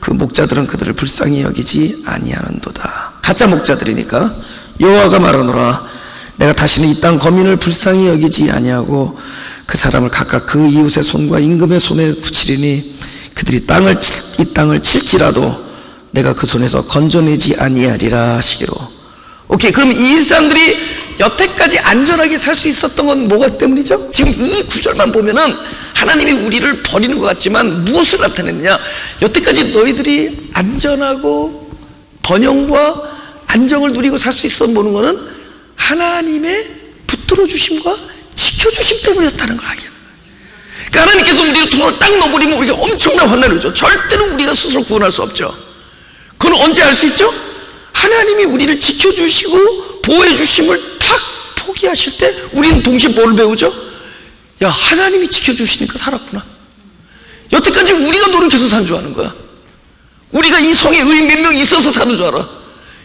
그 목자들은 그들을 불쌍히 여기지 아니하는도다. 가짜 목자들이니까 여호와가 말하노라, 내가 다시는 이 땅 거민을 불쌍히 여기지 아니하고 그 사람을 각각 그 이웃의 손과 임금의 손에 붙이리니 그들이 이 땅을 칠지라도 내가 그 손에서 건져내지 아니하리라 하시기로. 오케이, 그럼 이 사람들이 여태까지 안전하게 살 수 있었던 건 뭐가 때문이죠? 지금 이 구절만 보면은 하나님이 우리를 버리는 것 같지만 무엇을 나타내느냐? 여태까지 너희들이 안전하고 번영과 안정을 누리고 살 수 있었던 거는 하나님의 붙들어 주심과 지켜 주심 때문이었다는 걸 알게 합니다. 그러니까 하나님께서 우리를 돈을 딱 넣어버리면 우리가 엄청난 환난을 오죠. 절대로 우리가 스스로 구원할 수 없죠. 그건 언제 알 수 있죠? 하나님이 우리를 지켜주시고 보호해주심을 탁 포기하실 때 우리는 동시에 뭘 배우죠? 야, 하나님이 지켜주시니까 살았구나. 여태까지 우리가 노력해서 산 줄 아는 거야. 우리가 이 성에 의인 몇 명 있어서 사는 줄 알아.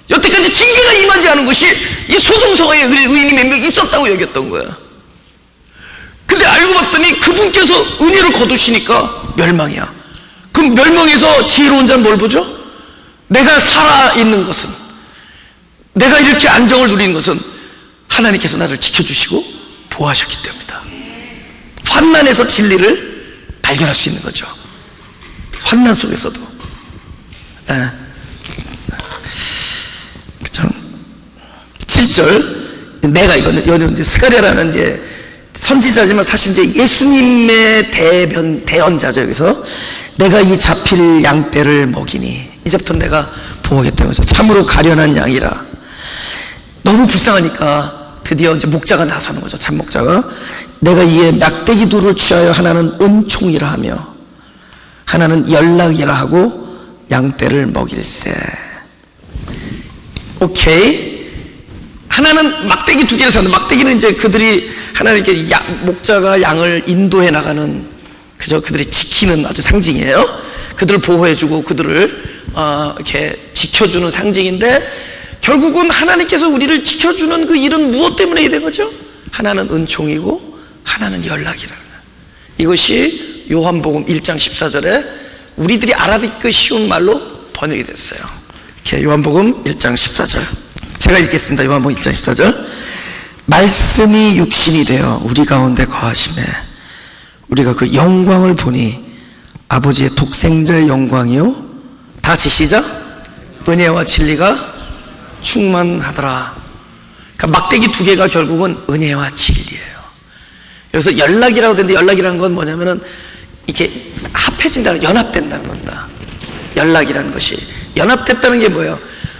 여태까지 징계가 임하지 않은 것이 이 소돔성에 의인이 몇 명 있었다고 여겼던 거야. 근데 알고 봤더니 그분께서 은혜를 거두시니까 멸망이야. 그럼 멸망에서 지혜로운 자는 뭘 보죠? 내가 살아있는 것은, 내가 이렇게 안정을 누리는 것은 하나님께서 나를 지켜주시고 보호하셨기 때문이다. 환난에서 진리를 발견할 수 있는 거죠. 환난 속에서도. 그죠? 7절, 내가 이거는 이제 스가랴라는 이제 선지자지만 사실 이제 예수님의 대언자죠. 여기서 내가 이 잡힐 양떼를 먹이니, 이제부터 내가 보호하겠다는 거죠. 참으로 가련한 양이라. 너무 불쌍하니까 드디어 이제 목자가 나서는 거죠. 참목자가. 내가 이에 막대기 둘을 취하여 하나는 은총이라 하며 하나는 연락이라 하고 양떼를 먹일세. 오케이. 하나는 막대기 두 개를 사는데, 막대기는 이제 그들이 하나님께 목자가 양을 인도해 나가는, 그저 그들이 지키는 아주 상징이에요. 그들을 보호해주고 그들을 이렇게 지켜주는 상징인데, 결국은 하나님께서 우리를 지켜주는 그 일은 무엇 때문에 된 거죠? 하나는 은총이고 하나는 연락이라는, 이것이 요한복음 1장 14절에 우리들이 알아듣기 쉬운 말로 번역이 됐어요. 이렇게 요한복음 1장 14절 제가 읽겠습니다. 요한복음 1장 14절. 말씀이 육신이 되어 우리 가운데 거하심에 우리가 그 영광을 보니 아버지의 독생자의 영광이요, 다 같이 시작. 은혜와 진리가 충만하더라. 그러니까 막대기 두 개가 결국은 은혜와 진리예요. 여기서 연락이라고 되는데, 연락이라는 건 뭐냐면은 이렇게 합해진다는, 연합된다는 겁니다. 연락이라는 것이 연합됐다는 게 뭐예요?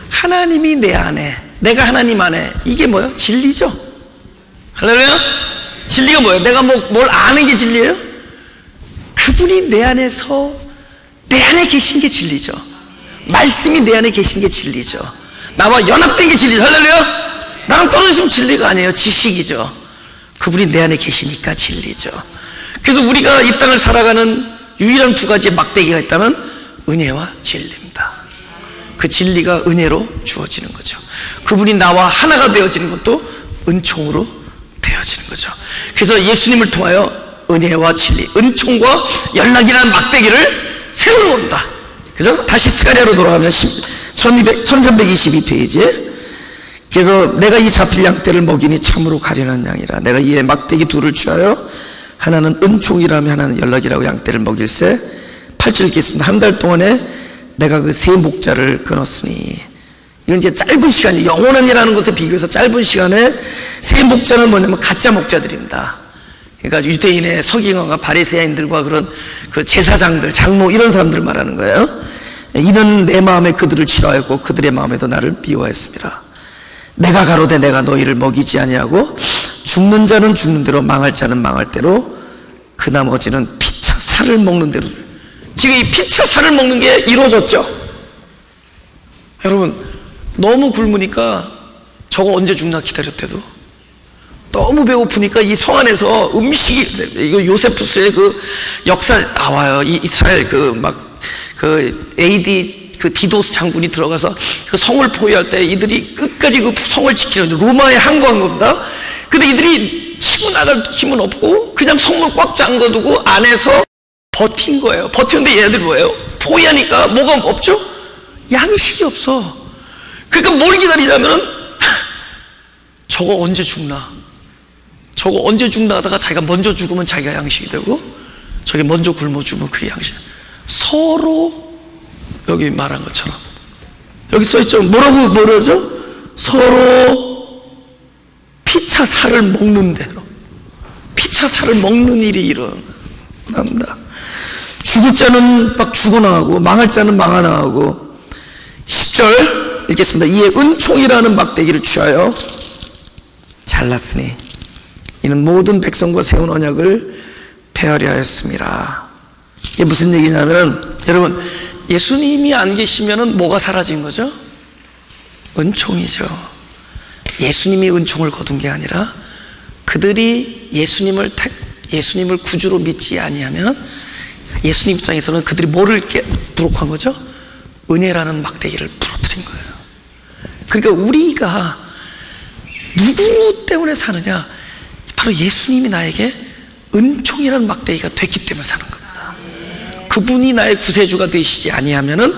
하나님이 내 안에 내가 하나님 안에, 이게 뭐예요? 진리죠. 할렐루야. 진리가 뭐예요? 내가 뭘 아는 게 진리예요? 그분이 내 안에서, 내 안에 계신 게 진리죠. 말씀이 내 안에 계신 게 진리죠. 나와 연합된 게 진리죠. 할렐루야. 나랑 떨어지면 진리가 아니에요. 지식이죠. 그분이 내 안에 계시니까 진리죠. 그래서 우리가 이 땅을 살아가는 유일한 두 가지의 막대기가 있다면 은혜와 진리입니다. 그 진리가 은혜로 주어지는 거죠. 그분이 나와 하나가 되어지는 것도 은총으로 되어지는 거죠. 그래서 예수님을 통하여 은혜와 진리, 은총과 연락이라는 막대기를 세우는 겁니다. 그죠? 다시 스가랴로 돌아가면 1322페이지에, 그래서 내가 이 잡힐 양떼를 먹이니 참으로 가련한 양이라. 내가 이에 막대기 둘을 취하여 하나는 은총이라며 하나는 연락이라고 양떼를 먹일세. 8절 읽겠습니다. 한 달 동안에 내가 그 세 목자를 끊었으니. 이건 이제 짧은 시간이, 영원한이라는 것에 비교해서 짧은 시간에 세 목자는 뭐냐면 가짜 목자들입니다. 그러니까 유대인의 서기관과 바리새인들과 그런 그 제사장들, 장로 이런 사람들 말하는 거예요. 이는 내 마음에 그들을 싫어하였고 그들의 마음에도 나를 미워했습니다. 내가 가로되 내가 너희를 먹이지 아니하고 죽는 자는 죽는 대로 망할 자는 망할 대로 그 나머지는 피차 살을 먹는 대로. 지금 이 피차 살을 먹는 게 이루어졌죠. 여러분, 너무 굶으니까 저거 언제 죽나 기다렸대도, 너무 배고프니까 이 성 안에서 음식이, 이거 요세푸스의 그 역사 나와요. 이 이스라엘 그 AD 그 디도스 장군이 들어가서 그 성을 포위할 때 이들이 끝까지 그 성을 지키는, 로마에 항거한 겁니다. 근데 이들이 치고 나갈 힘은 없고 그냥 성문 꽉 잠궈두고 안에서 버틴 거예요. 버텼는데 얘네들 뭐예요? 포위하니까 뭐가 없죠? 양식이 없어. 그러니까 뭘 기다리냐면은 저거 언제 죽나, 저거 언제 죽나 하다가 자기가 먼저 죽으면 자기가 양식이 되고, 저게 먼저 굶어 죽으면 그게 양식. 서로, 여기 말한 것처럼 여기 써있죠. 뭐라죠? 서로 피차 살을 먹는 대로, 피차 살을 먹는 일이 일어납니다. 죽을 자는 막 죽어나가고 망할 자는 망하나가고. 10절 읽겠습니다. 이에 은총이라는 막대기를 취하여 잘랐으니 이는 모든 백성과 세운 언약을 폐하려 하였습니다. 이게 무슨 얘기냐면, 여러분, 예수님이 안 계시면은 뭐가 사라진 거죠? 은총이죠. 예수님이 은총을 거둔 게 아니라 그들이 예수님을 구주로 믿지 아니하면 예수님 입장에서는 그들이 뭐를 부록한 거죠? 은혜라는 막대기를 부러뜨린 거예요. 그러니까 우리가 누구 때문에 사느냐? 바로 예수님이 나에게 은총이라는 막대기가 됐기 때문에 사는 겁니다. 그분이 나의 구세주가 되시지 아니하면은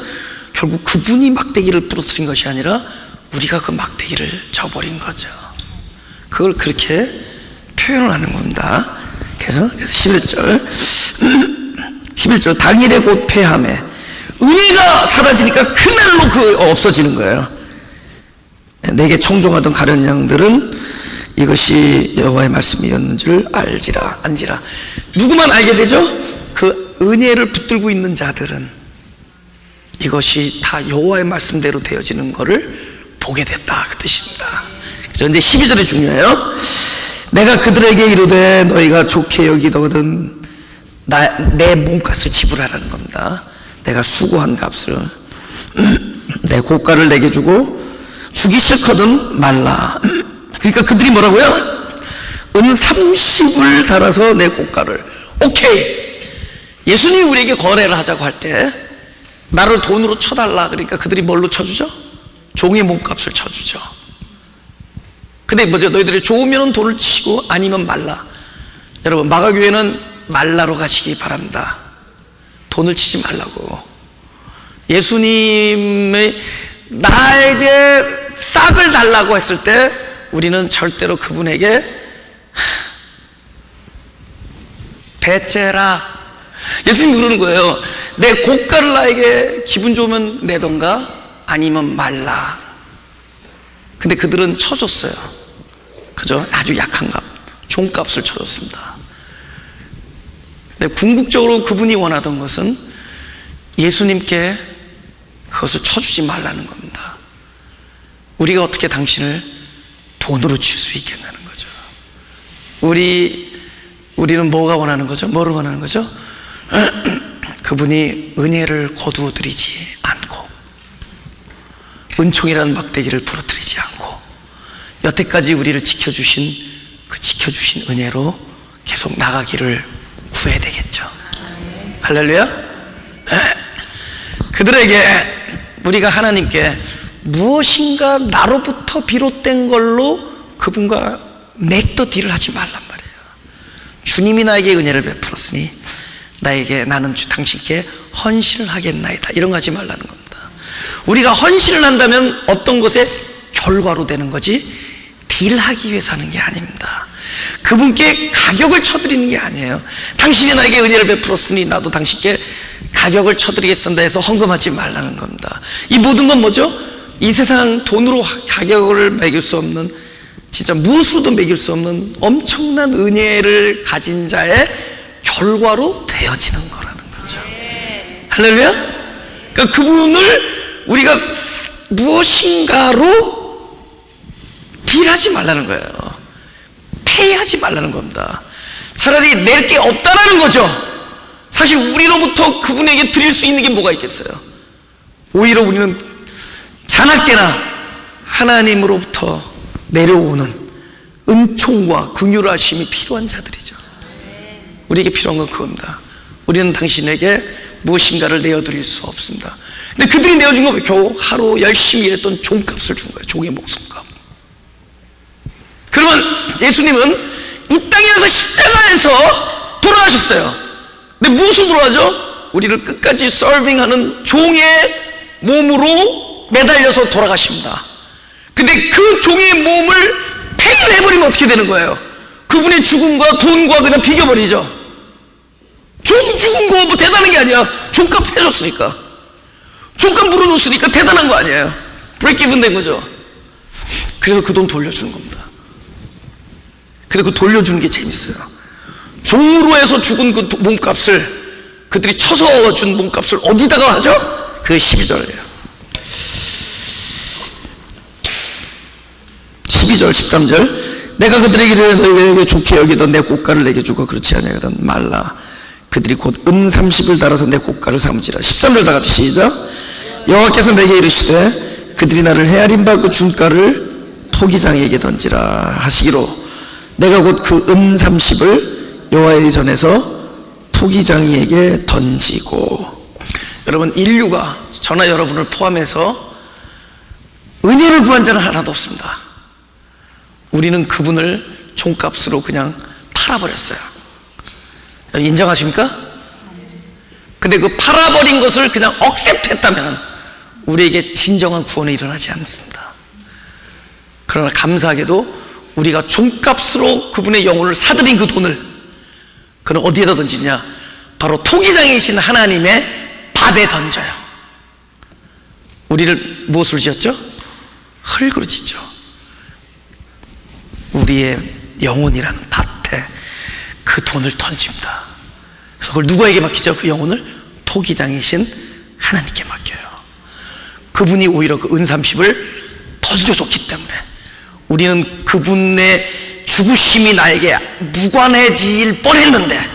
결국 그분이 막대기를 부러뜨린 것이 아니라 우리가 그 막대기를 져버린 거죠. 그걸 그렇게 표현을 하는 겁니다. 그래서 11절 당일에 곧 패하매. 은혜가 사라지니까 그날로 없어지는 거예요. 내게 청종하던 가련 양들은 이것이 여호와의 말씀이었는지를 안지라. 누구만 알게 되죠? 그 은혜를 붙들고 있는 자들은 이것이 다 여호와의 말씀대로 되어지는 것을 보게 됐다, 그 뜻입니다. 그런데 12절이 중요해요. 내가 그들에게 이르되 너희가 좋게 여기거든 내 몸값을 지불하라는 겁니다. 내가 수고한 값을, 내 고가를 내게 주고 주기 싫거든 말라. 그러니까 그들이 뭐라고요? 은 30을 달아서 내 고가를. 오케이, 예수님이 우리에게 거래를 하자고 할 때 나를 돈으로 쳐달라. 그러니까 그들이 뭘로 쳐주죠? 종의 몸값을 쳐주죠. 근데 뭐죠? 너희들이 좋으면 돈을 치고 아니면 말라. 여러분, 마가교회는 말라로 가시기 바랍니다. 돈을 치지 말라고. 예수님의 나에게 싹을 달라고 했을 때 우리는 절대로 그분에게 배째라. 예수님이 그러는 거예요. 내 고가를 나에게 기분 좋으면 내던가 아니면 말라. 근데 그들은 쳐줬어요. 그죠? 아주 약한 값, 종값을 쳐줬습니다. 근데 궁극적으로 그분이 원하던 것은 예수님께 그것을 쳐주지 말라는 겁니다. 우리가 어떻게 당신을 돈으로 줄 수 있겠냐는 거죠. 우리는 뭐가 원하는 거죠? 뭐를 원하는 거죠? 그분이 은혜를 거두어드리지 않고 은총이라는 막대기를 부러뜨리지 않고 여태까지 우리를 지켜주신 그 지켜주신 은혜로 계속 나가기를 구해야 되겠죠. 할렐루야. 그들에게 우리가 하나님께 무엇인가 나로부터 비롯된 걸로 그분과 넥더 딜을 하지 말란 말이에요. 주님이 나에게 은혜를 베풀었으니 나는 당신께 헌신을 하겠나이다, 이런 거 하지 말라는 겁니다. 우리가 헌신을 한다면 어떤 것에 결과로 되는 거지 딜하기 위해서 하는 게 아닙니다. 그분께 가격을 쳐드리는 게 아니에요. 당신이 나에게 은혜를 베풀었으니 나도 당신께 가격을 쳐드리겠습니다 해서 헌금하지 말라는 겁니다. 이 모든 건 뭐죠? 이 세상 돈으로 가격을 매길 수 없는, 진짜 무엇으로도 매길 수 없는 엄청난 은혜를 가진 자의 결과로 되어지는 거라는 거죠. 할렐루야. 그러니까 그분을 우리가 무엇인가로 딜하지 말라는 거예요. 페이하지 말라는 겁니다. 차라리 낼 게 없다라는 거죠. 사실 우리로부터 그분에게 드릴 수 있는 게 뭐가 있겠어요? 오히려 우리는 자나깨나 하나님으로부터 내려오는 은총과 긍휼하심이 필요한 자들이죠. 우리에게 필요한 건 그겁니다. 우리는 당신에게 무엇인가를 내어드릴 수 없습니다. 근데 그들이 내어준 건 겨우 하루 열심히 일했던 종값을 준 거예요. 종의 목숨값. 그러면 예수님은 이 땅에서 십자가에서 돌아가셨어요. 근데 무엇을 돌아가죠? 우리를 끝까지 서빙하는 종의 몸으로 매달려서 돌아가십니다. 근데 그 종의 몸을 폐기를 해버리면 어떻게 되는 거예요? 그분의 죽음과 돈과 그냥 비겨버리죠. 종 죽은 거 뭐 대단한 게 아니야. 종값 해줬으니까, 종값 물어줬으니까 대단한 거 아니에요. 브레이크 이븐 된 거죠. 그래서 그 돈 돌려주는 겁니다. 근데 그 돌려주는 게 재밌어요. 종으로 해서 죽은 그 몸값을, 그들이 쳐서 준 몸값을 어디다가 하죠? 그 12절이에요 12절 13절 내가 그들에게 이르되 너희에게 좋게 여기던 내 고가를 내게 주고 그렇지 아니하거든 말라. 그들이 곧 은 30을 달아서 내 고가를 삼으지라. 13절 다 같이 시작. 여호와께서 내게 이르시되 그들이 나를 헤아린 바 그 중가를 토기장에게 던지라 하시기로 내가 곧 그 은 30을 여호와의 전에서 토기장이에게 던지고. 여러분, 인류가 저나 여러분을 포함해서 은혜를 구한 자는 하나도 없습니다. 우리는 그분을 종값으로 그냥 팔아버렸어요. 인정하십니까? 근데 그 팔아버린 것을 그냥 억셉트했다면 우리에게 진정한 구원이 일어나지 않습니다. 그러나 감사하게도 우리가 종값으로 그분의 영혼을 사들인 그 돈을 그는 어디에다 던지냐? 바로 토기장이신 하나님의 밥에 던져요. 우리를 무엇으로 지었죠? 흙으로 짓죠. 우리의 영혼이라는 밭에 그 돈을 던집니다. 그래서 그걸 누구에게 맡기죠? 그 영혼을 토기장이신 하나님께 맡겨요. 그분이 오히려 그 은 30을 던져줬기 때문에 우리는 그분의 죽으심이 나에게 무관해질 뻔했는데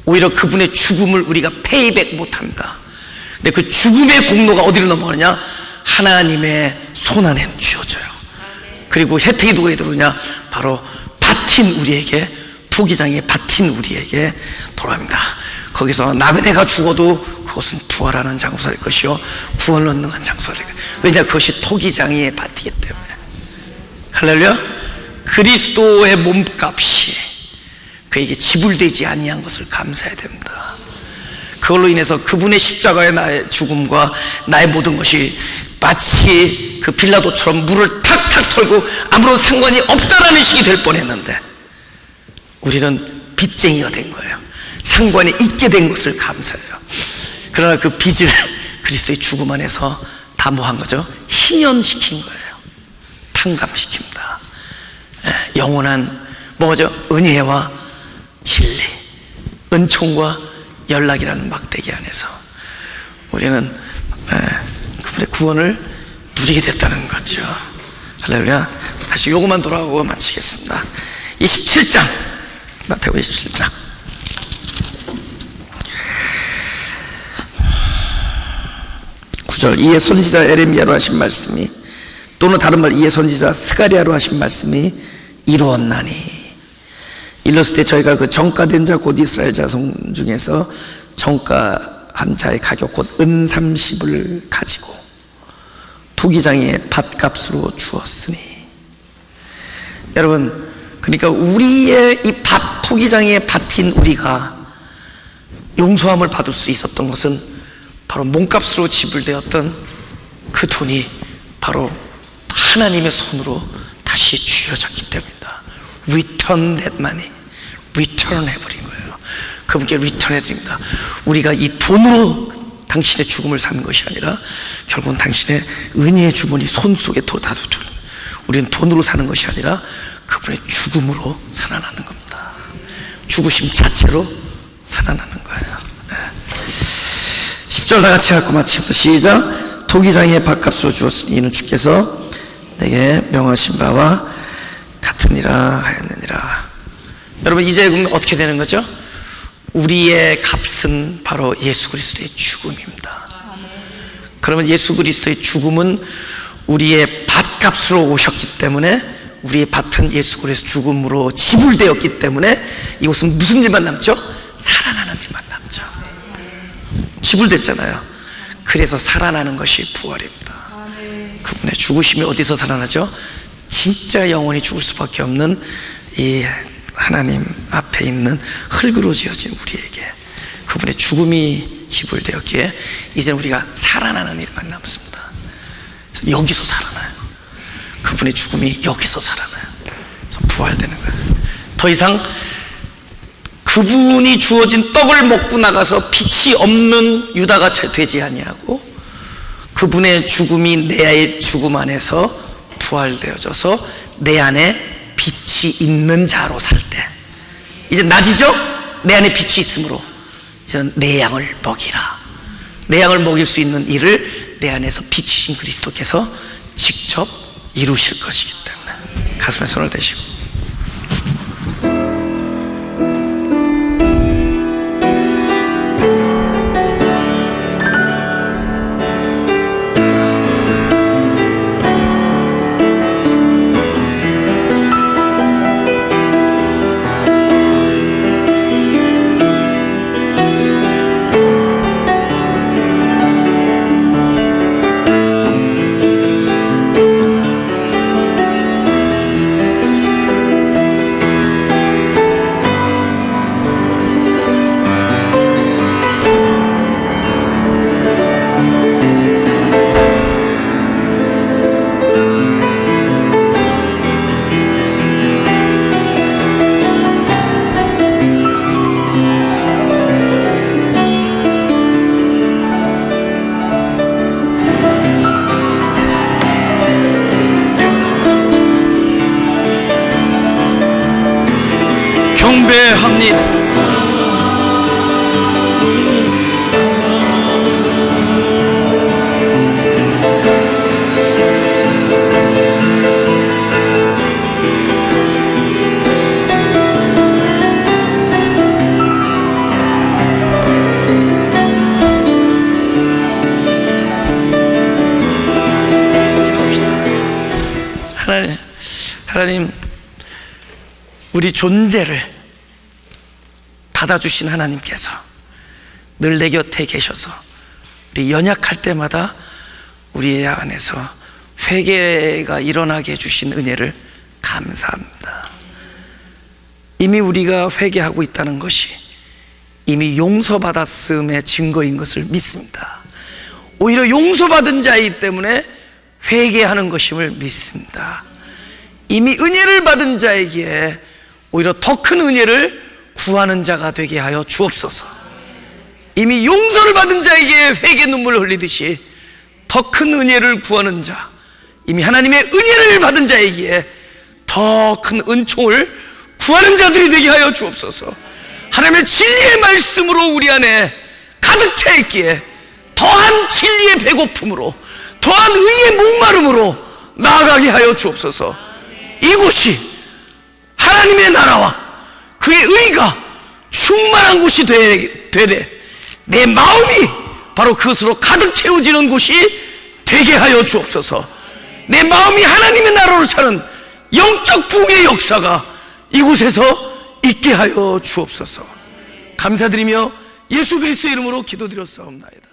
오히려 그분의 죽음을 우리가 페이백 못합니다. 근데 그 죽음의 공로가 어디로 넘어가느냐? 하나님의 손안에 쥐어져요. 그리고 혜택이 누구에게 들어오냐? 바로 밭인 우리에게, 토기장에 밭인 우리에게 돌아옵니다. 거기서 나그네가 죽어도 그것은 부활하는 장소가 될 것이요 구원을 얻는 장소가 될 것이요. 왜냐? 그것이 토기장의 밭이기 때문에. 할렐루야. 그리스도의 몸값이 그에게 지불되지 아니한 것을 감사해야 됩니다. 그걸로 인해서 그분의 십자가의 나의 죽음과 나의 모든 것이 마치 그 빌라도처럼 물을 탁탁 털고 아무런 상관이 없다라는 식이 될 뻔했는데 우리는 빚쟁이가 된 거예요. 상관이 있게 된 것을 감사해요. 그러나 그 빚을 그리스도의 죽음 안에서 다 뭐 한 거죠? 희년시킨 거예요. 탕감시킵니다. 영원한 뭐죠? 은혜와 진리, 은총과 연락이라는 막대기 안에서 우리는 그분의 구원을 누리게 됐다는 거죠. 할렐루야. 다시 요것만 돌아오고 마치겠습니다. 27장, 마태복음 27장. 이에 선지자 에레미야로 하신 말씀이, 또는 다른 말 이에 선지자 스가랴로 하신 말씀이 이루었나니. 일렀을 때 저희가 그 정가된 자 곧 이스라엘 자손 중에서 정가한 자의 가격 곧 은 30을 가지고 토기장의 밭값으로 주었으니. 여러분, 그러니까 우리의 이 토기장의 밭인 우리가 용서함을 받을 수 있었던 것은 바로 몸값으로 지불되었던 그 돈이 바로 하나님의 손으로 다시 쥐어졌기 때문이다. Return that money. Return 해버린 거예요. 그분께 return 해드립니다. 우리가 이 돈으로 당신의 죽음을 사는 것이 아니라 결국은 당신의 은혜의 주머니 손 속에 다 두는, 우리는 돈으로 사는 것이 아니라 그분의 죽음으로 살아나는 겁니다. 죽으심 자체로 살아나는 거예요. 10절 다 같이 갖고 마칩니다. 시작. 토기장의 밭값으로 주었으니 이는 주께서 내게 명하신 바와 같으니라 하였느니라. 여러분, 이제 그럼 어떻게 되는 거죠? 우리의 값은 바로 예수 그리스도의 죽음입니다. 그러면 예수 그리스도의 죽음은 우리의 밭값으로 오셨기 때문에, 우리의 밭은 예수 그리스도 죽음으로 지불되었기 때문에 이곳은 무슨 일만 남죠? 살아나는 일만 남죠. 지불됐잖아요. 그래서 살아나는 것이 부활입니다. 그분의 죽으심이 어디서 살아나죠? 진짜 영원히 죽을 수밖에 없는 이 하나님 앞에 있는 흙으로 지어진 우리에게 그분의 죽음이 지불되었기에 이제는 우리가 살아나는 일만 남습니다. 여기서 살아나요. 그분의 죽음이 여기서 살아나요. 그래서 부활되는 거예요. 더 이상 그분이 주어진 떡을 먹고 나가서 빛이 없는 유다가 되지 아니하고, 그분의 죽음이 내 죽음 안에서 부활되어져서 내 안에 빛이 있는 자로 살 때, 이제 낮이죠? 내 안에 빛이 있으므로 이제 내 양을 먹이라. 내 양을 먹일 수 있는 일을 내 안에서 빛이신 그리스도께서 직접 이루실 것이기 때문에 가슴에 손을 대시고, 경배합니다. 하나님, 우리 존재를 받아주신 하나님께서 늘 내 곁에 계셔서 우리 연약할 때마다 우리 안에서 회개가 일어나게 해주신 은혜를 감사합니다. 이미 우리가 회개하고 있다는 것이 이미 용서받았음의 증거인 것을 믿습니다. 오히려 용서받은 자이기 때문에 회개하는 것임을 믿습니다. 이미 은혜를 받은 자에게 오히려 더 큰 은혜를 구하는 자가 되게 하여 주옵소서. 이미 용서를 받은 자에게 회개 눈물을 흘리듯이 더 큰 은혜를 구하는 자, 이미 하나님의 은혜를 받은 자에게 더 큰 은총을 구하는 자들이 되게 하여 주옵소서. 하나님의 진리의 말씀으로 우리 안에 가득 차 있기에 더한 진리의 배고픔으로, 더한 의의 목마름으로 나아가게 하여 주옵소서. 이곳이 하나님의 나라와 그의 의가 충만한 곳이 되되 내 마음이 바로 그것으로 가득 채워지는 곳이 되게 하여 주옵소서. 내 마음이 하나님의 나라로 사는 영적 부흥의 역사가 이곳에서 있게 하여 주옵소서. 감사드리며 예수 그리스도의 이름으로 기도드렸사옵나이다.